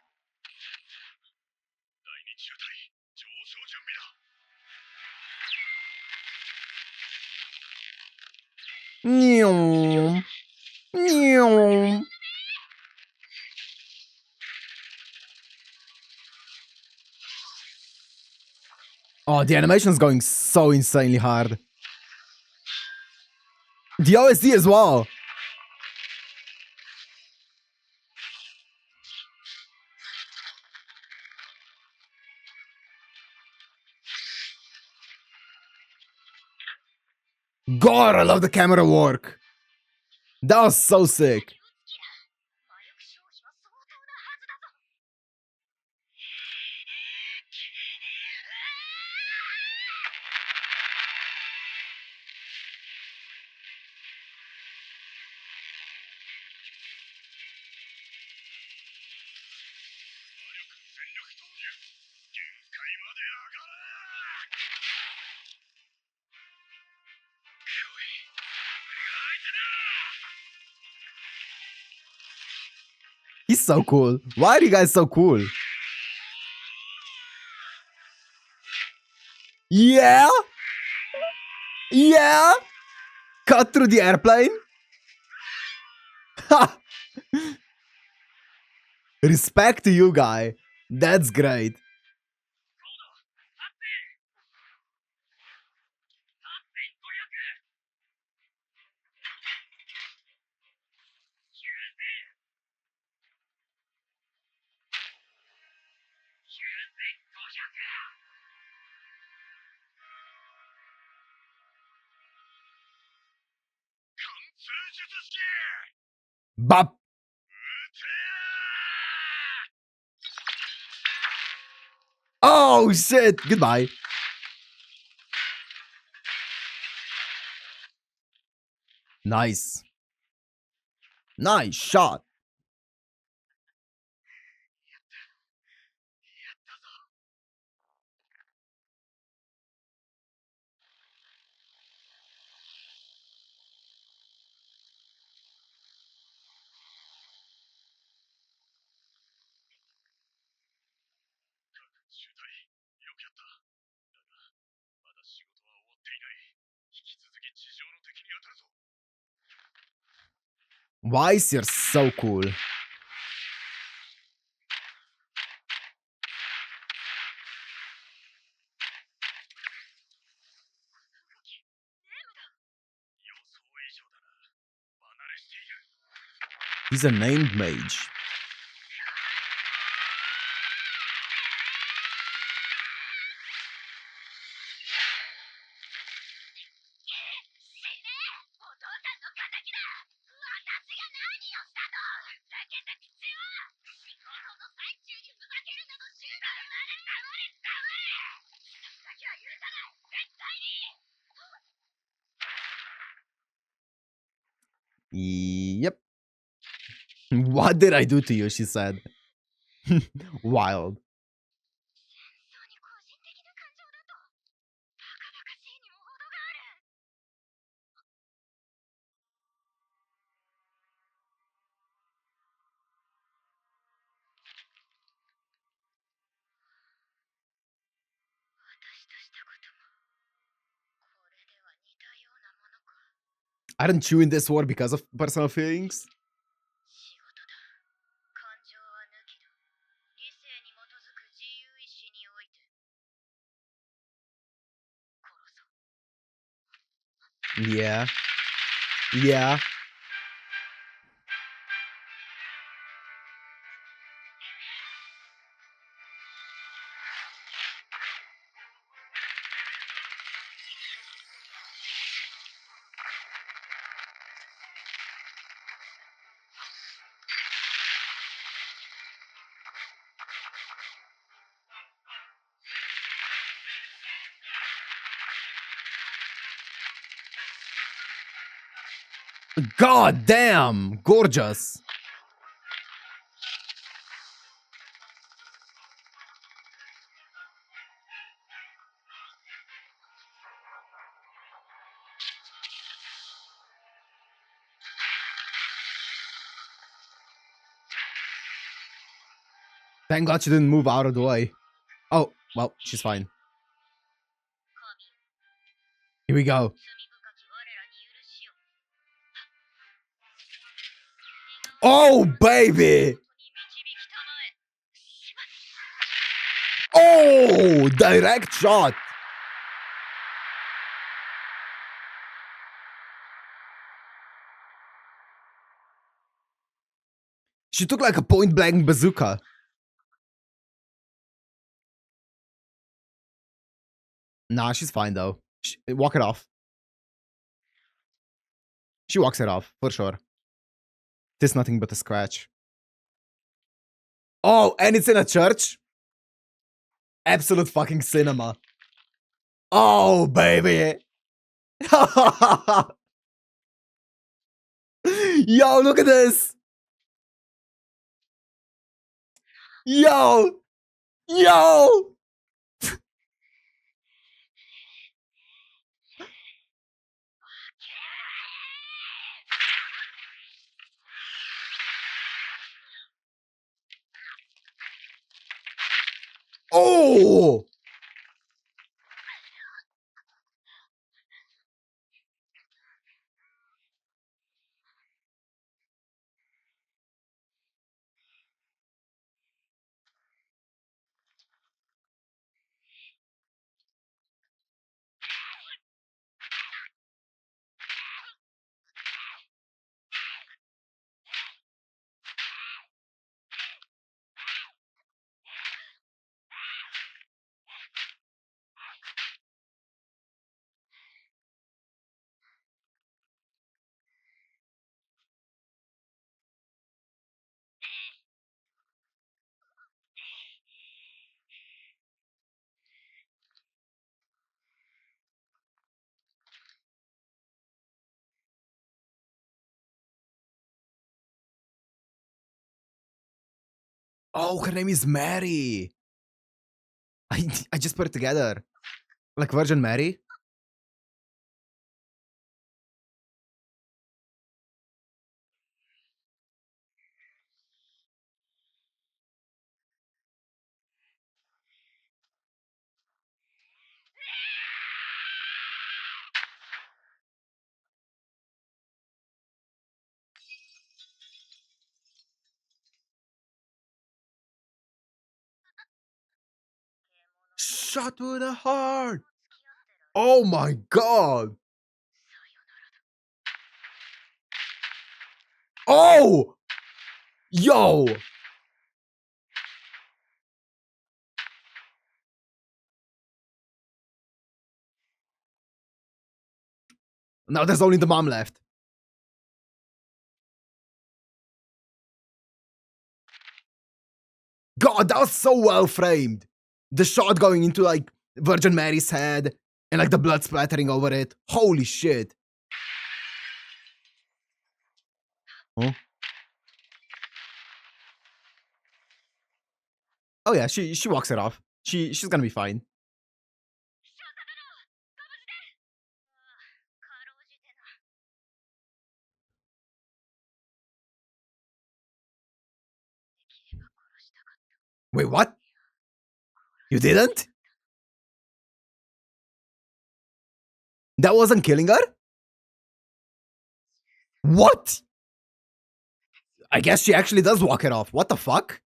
Meow. Meow. Oh, the animation is going so insanely hard. The OSD as well. God, I love the camera work. That was so sick. He's so cool. Why are you guys so cool? Yeah? Yeah? Cut through the airplane? Respect to you, guy. That's great. Bop. Oh shit! Goodbye. Nice. Nice shot. Weiss, you're so cool. He's a named mage. Yep. What did I do to you? She said. Wild. Aren't you in this war because of personal feelings? Yeah. Yeah. God damn! Gorgeous. Thank God she didn't move out of the way. Oh, well, she's fine. Here we go. Oh, baby! Oh, direct shot. She took like a point blank bazooka. Nah, she's fine though. Walk it off. She walks it off, for sure. This nothing but a scratch. Oh, and it's in a church? Absolute fucking cinema. Oh, baby. Yo, look at this. Yo. Yo. Oh. Oh, her name is Mary. I just put it together. Like Virgin Mary. Shot to the heart. Oh my god. Oh! Yo! Now there's only the mom left. God, that was so well framed. The shot going into like Virgin Mary's head and like the blood splattering over it. Holy shit. Huh? Oh yeah, she walks it off. She's gonna be fine. Wait, what? You didn't? That wasn't killing her? What? I guess she actually does walk it off. What the fuck?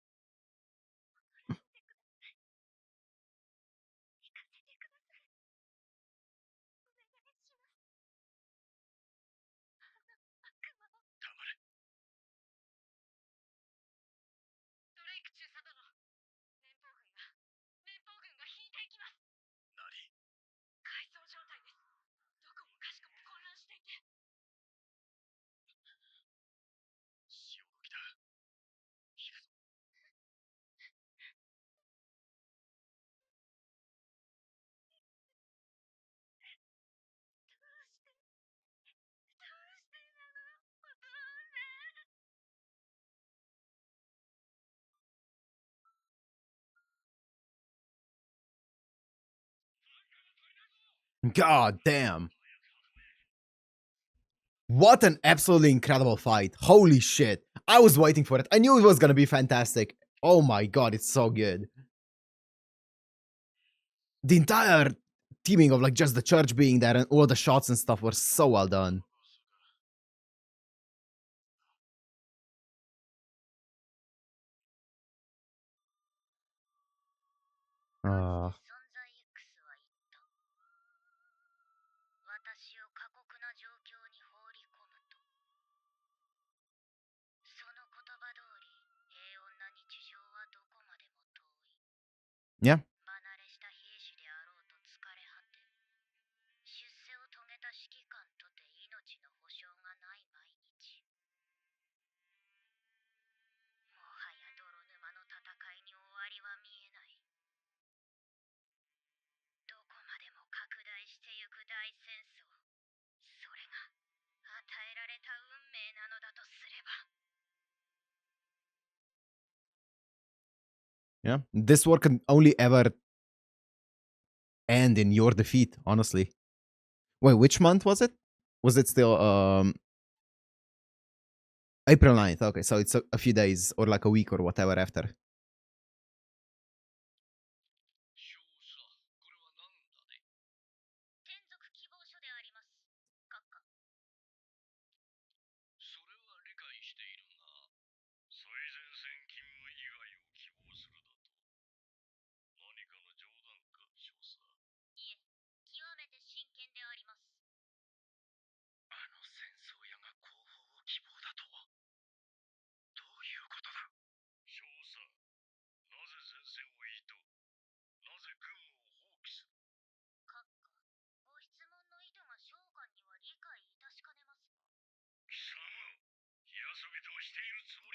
God damn. What an absolutely incredible fight. Holy shit. I was waiting for it. I knew it was gonna be fantastic. Oh my god, it's so good. The entire teaming of like just the church being there and all the shots and stuff were so well done. Uh, yeah. Yeah. This war can only ever end in your defeat, honestly. Wait, which month was it? Was it still April 9th? Okay, so it's a few days or like a week or whatever after.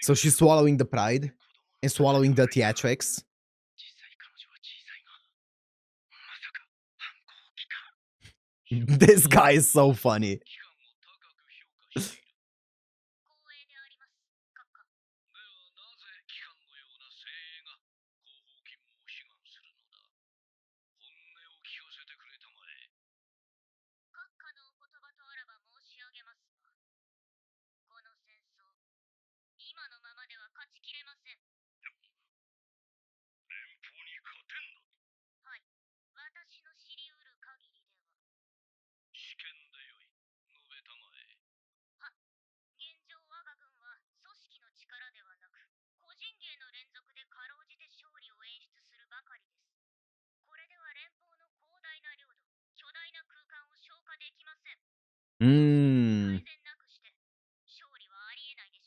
So she's swallowing the pride and swallowing the theatrics. This guy is so funny.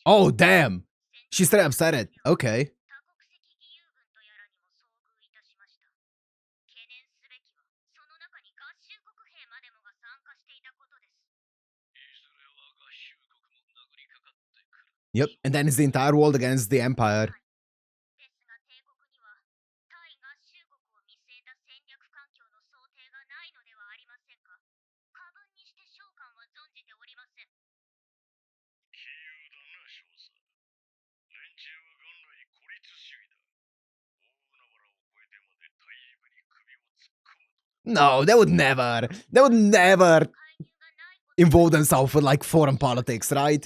Oh, damn! She straight up said it. Okay. Yep, and then it's the entire world against the Empire. No, they would never involve themselves with like foreign politics, right?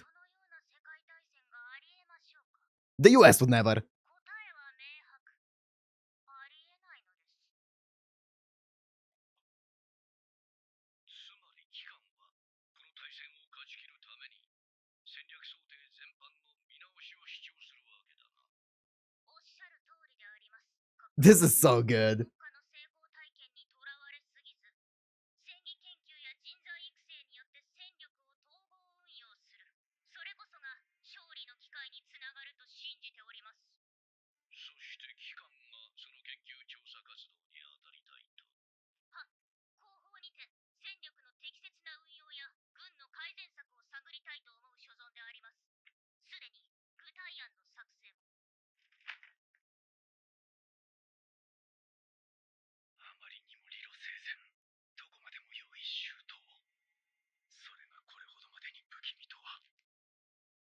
The US would never. This is so good.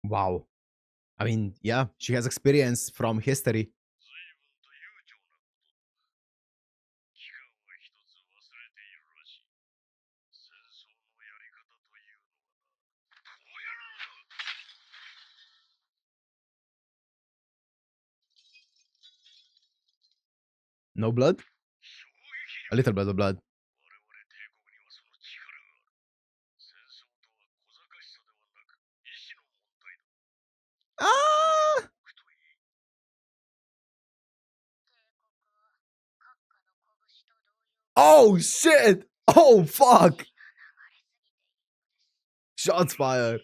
Wow. I mean, yeah, she has experience from history. No blood? A little bit of blood. Ah! Oh shit! Oh fuck! Shots fired.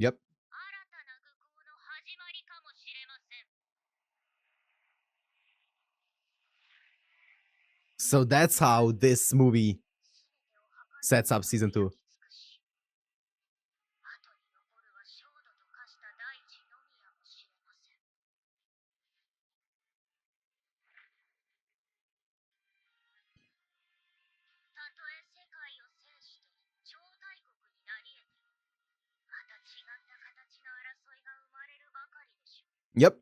Yep. So that's how this movie sets up season 2. Yep.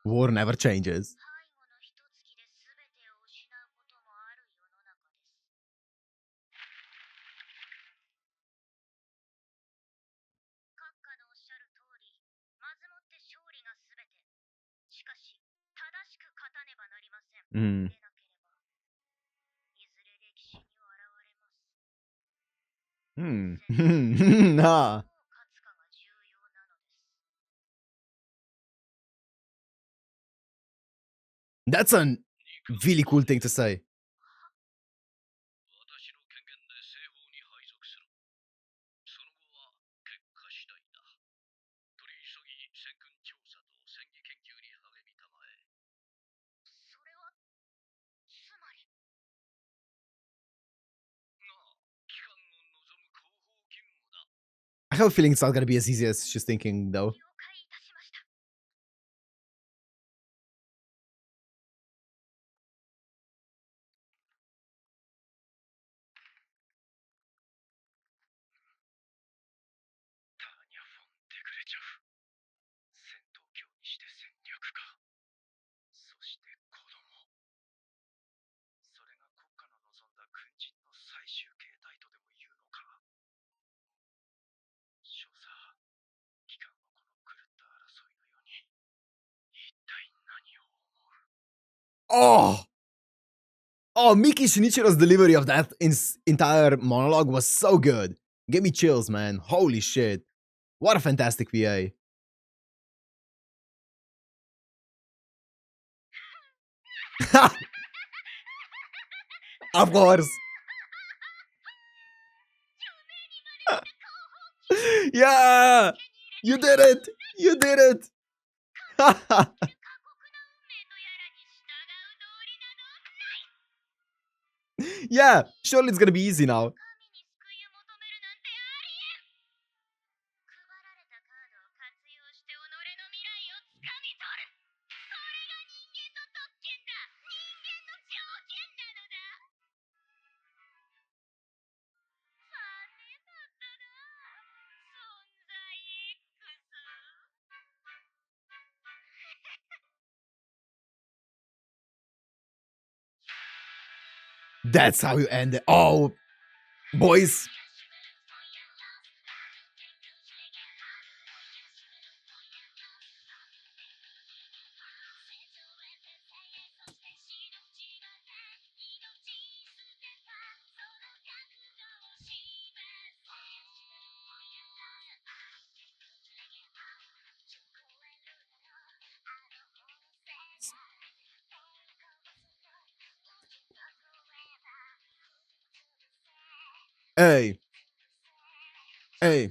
War never changes. Mm. Nah. That's a really cool thing to say. have a feeling it's not gonna be as easy as she's thinking, though. Oh! Oh, Miki Shinichiro's delivery of that entire monologue was so good. Gave me chills, man. Holy shit. What a fantastic VA. Of course. Yeah! You did it! You did it! Yeah, surely it's gonna be easy now. That's how you end it. Oh, boys. Hey. Hey.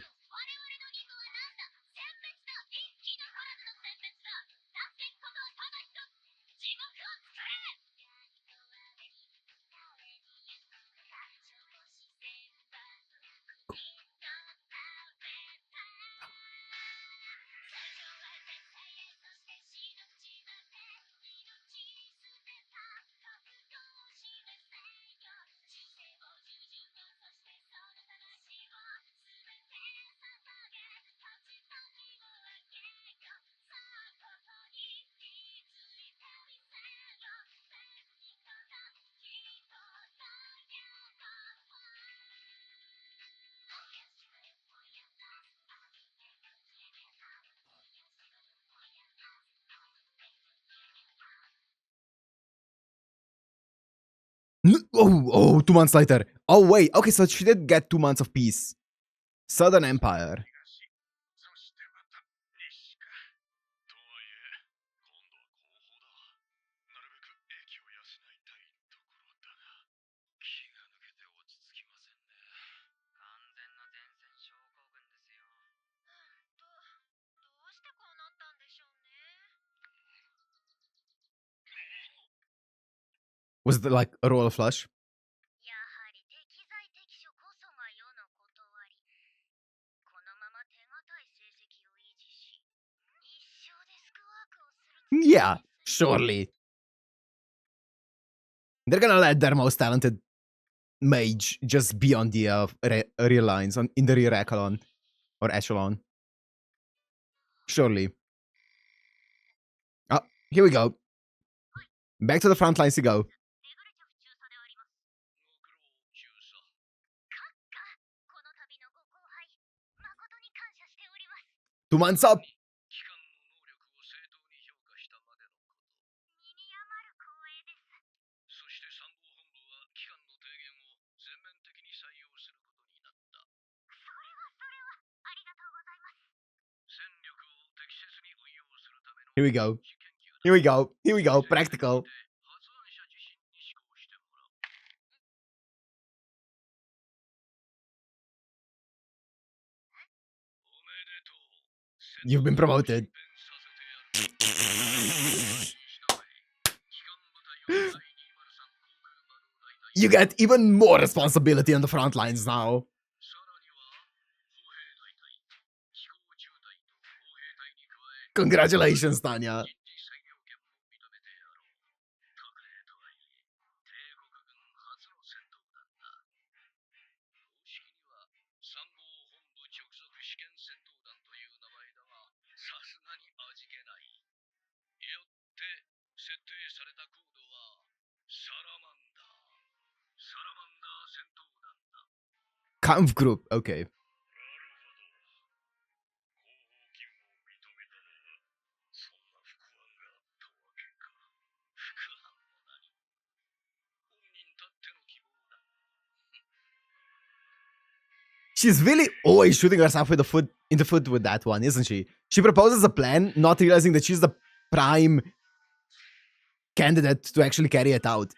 Oh, 2 months later. Oh, wait. Okay, so she did get 2 months of peace. Southern Empire. Was it like a royal flush? Yeah, surely. They're gonna let their most talented mage just be on the rear lines, in the rear echelon. Or echelon. Surely. Oh, here we go. Back to the front lines you go. 2 months up. Here we go. Here we go. Here we go. Practical. You've been promoted. You get even more responsibility on the front lines now. Congratulations, Tanya. Kampf group, okay. She's really always shooting herself in the foot with that one, isn't she? She proposes a plan, not realizing that she's the prime candidate to actually carry it out.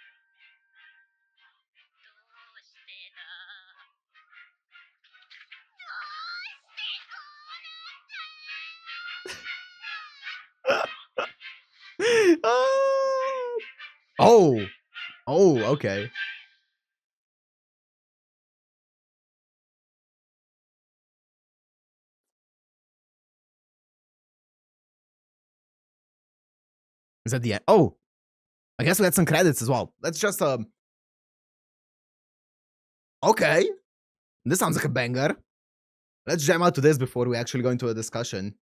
Oh, okay. Is that the end? Oh, I guess we had some credits as well. Let's just okay. This sounds like a banger. Let's jam out to this before we actually go into a discussion.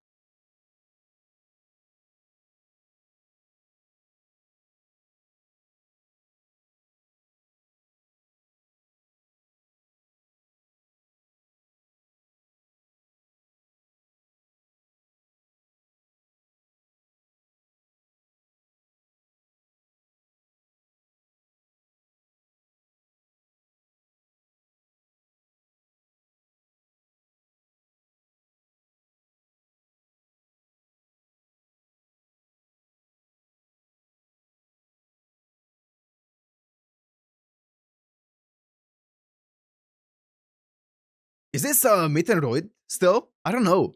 Is this Meet and Roid still? I don't know.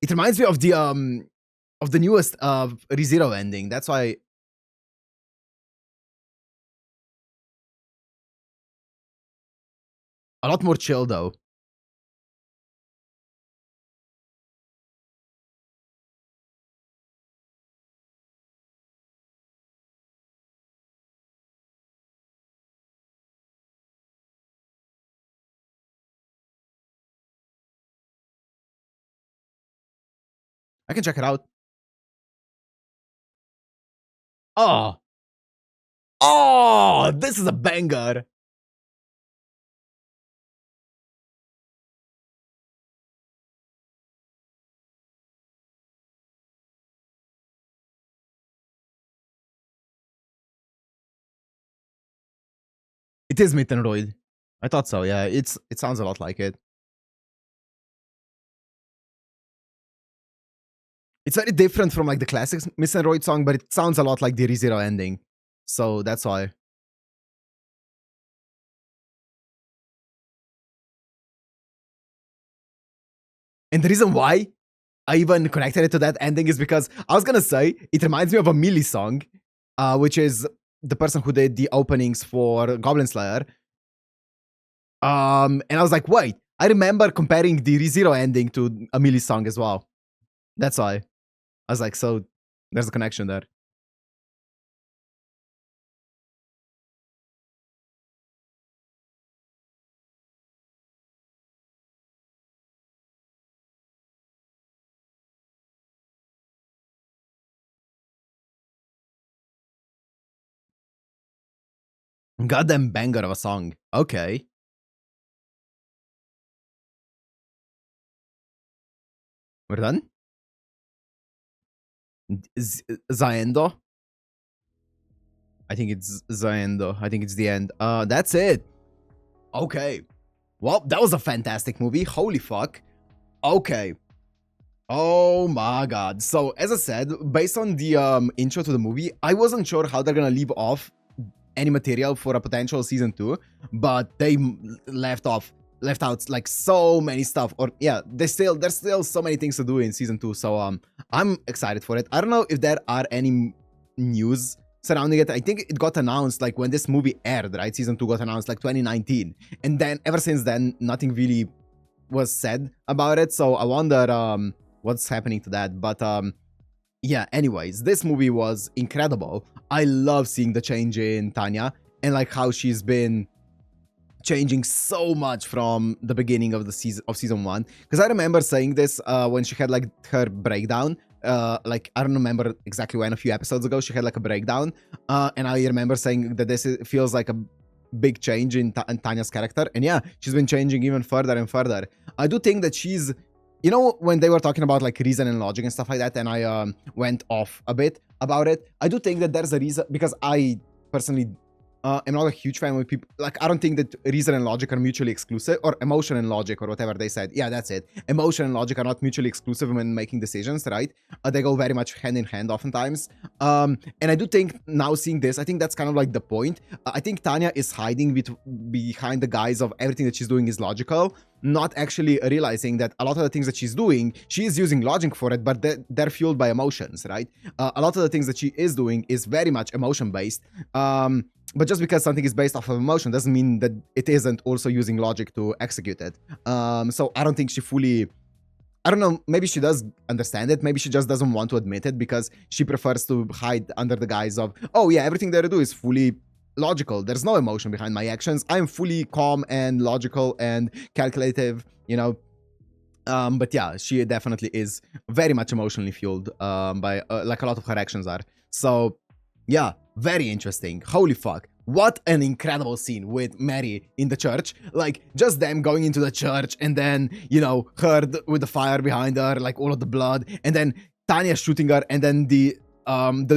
It reminds me of the newest ReZero ending. That's why. A lot more chill though. I can check it out. Oh. Oh, this is a banger. It is Meet and Roid. I thought so, yeah. It sounds a lot like it. It's very different from like the classic Miss and Roid song, but it sounds a lot like the ReZero ending. So that's why. And the reason why I even connected it to that ending is because I was gonna say it reminds me of a Millie song, which is the person who did the openings for Goblin Slayer. And I was like, wait, I remember comparing the ReZero ending to a Millie song as well. That's why. I was like, so there's a connection there. Goddamn banger of a song. Okay. We're done? Zaendo? I think it's Zaendo. I think it's the end. That's it. Okay. Well, that was a fantastic movie. Holy fuck. Okay. Oh my god. So, as I said, based on the intro to the movie, I wasn't sure how they're gonna leave off any material for a potential season 2, but they left out like so many stuff. Or yeah, there's still so many things to do in season 2. So I'm excited for it. I don't know if there are any news surrounding it. I think it got announced like when this movie aired, right? Season 2 got announced like 2019. And then ever since then, nothing really was said about it. So I wonder what's happening to that. But yeah, anyways, this movie was incredible. I love seeing the change in Tanya and like how she's been changing so much from the beginning of the season 1, because I remember saying this when she had like her breakdown, like I don't remember exactly when, a few episodes ago she had like a breakdown, and I remember saying that feels like a big change in Tanya's character. And yeah, she's been changing even further and further. I do think that she's, you know, when they were talking about like reason and logic and stuff like that, and I went off a bit about it, I do think that there's a reason, because I personally am not a huge fan of people, like I don't think that reason and logic are mutually exclusive, or emotion and logic, or whatever they said. Yeah, that's it. Emotion and logic are not mutually exclusive when making decisions, right? They go very much hand in hand oftentimes. And I do think now seeing this, I think that's kind of like the point. I think Tanya is hiding behind the guise of everything that she's doing is logical, not actually realizing that a lot of the things that she's doing, she is using logic for it, but they're fueled by emotions, right? A lot of the things that she is doing is very much emotion based. But just because something is based off of emotion doesn't mean that it isn't also using logic to execute it. So I don't think she fully, I don't know, maybe she does understand it, maybe she just doesn't want to admit it because she prefers to hide under the guise of, oh yeah, everything that I do is fully logical. There's no emotion behind my actions. I'm fully calm and logical and calculative, you know. But yeah, she definitely is very much emotionally fueled by like a lot of her actions are. So yeah, very interesting. Holy fuck. What an incredible scene with Mary in the church. Like, just them going into the church and then, you know, her with the fire behind her, like all of the blood, and then Tanya shooting her, and then the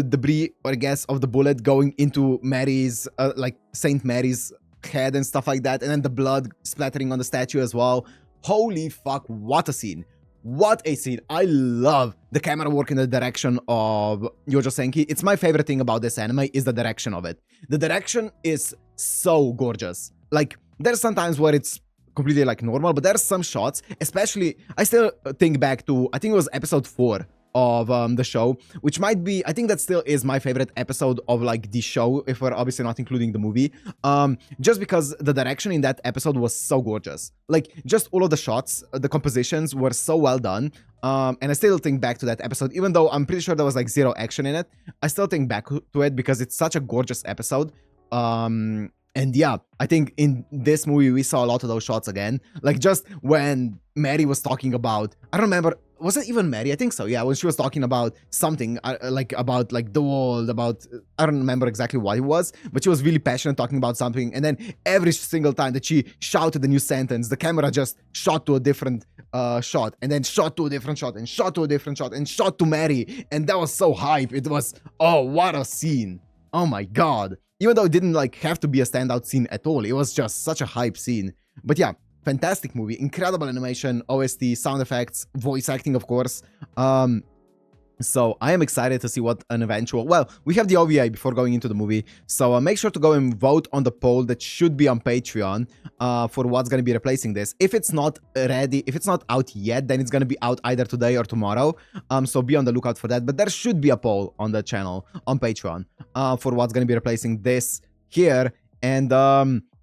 debris, or I guess, of the bullet going into Mary's, like Saint Mary's head and stuff like that, and then the blood splattering on the statue as well. Holy fuck, what a scene. What a scene. I love the camera work in the direction of Youjo Senki. It's my favorite thing about this anime is the direction of it. The direction is so gorgeous. Like, there's sometimes where it's completely like normal, but there's some shots, especially, I still think back to, I think it was episode 4 of the show, which might be, I think that still is my favorite episode of like the show, if we're obviously not including the movie, just because the direction in that episode was so gorgeous. Like, just all of the shots, the compositions were so well done, and I still think back to that episode, even though I'm pretty sure there was like zero action in it. I still think back to it because it's such a gorgeous episode. And yeah, I think in this movie we saw a lot of those shots again. Like, just when Mary was talking about, I don't remember, was it even Mary? I think so, yeah, when she was talking about something, like about like the world, about, I don't remember exactly what it was, but she was really passionate talking about something, and then every single time that she shouted a new sentence, the camera just shot to a different shot, and then shot to a different shot, and shot to a different shot, and shot to Mary, and that was so hype. It was, oh, what a scene. Oh my god. Even though it didn't like have to be a standout scene at all, it was just such a hype scene. But yeah, fantastic movie, incredible animation, OST, sound effects, voice acting, of course. So I am excited to see what an eventual, well, we have the OVA before going into the movie, so make sure to go and vote on the poll that should be on Patreon for what's going to be replacing this. If it's not ready, if it's not out yet, then it's going to be out either today or tomorrow, so be on the lookout for that. But there should be a poll on the channel on Patreon for what's going to be replacing this here. And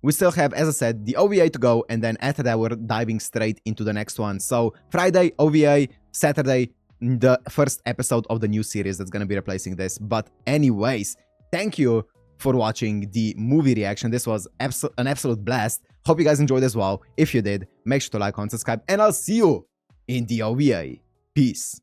we still have, as I said, the OVA to go, and then after that we're diving straight into the next one. So Friday OVA, Saturday the first episode of the new series that's going to be replacing this. But anyways, thank you for watching the movie reaction. This was an absolute blast. Hope you guys enjoyed as well. If you did, make sure to like, comment, subscribe, and I'll see you in the OVA. Peace.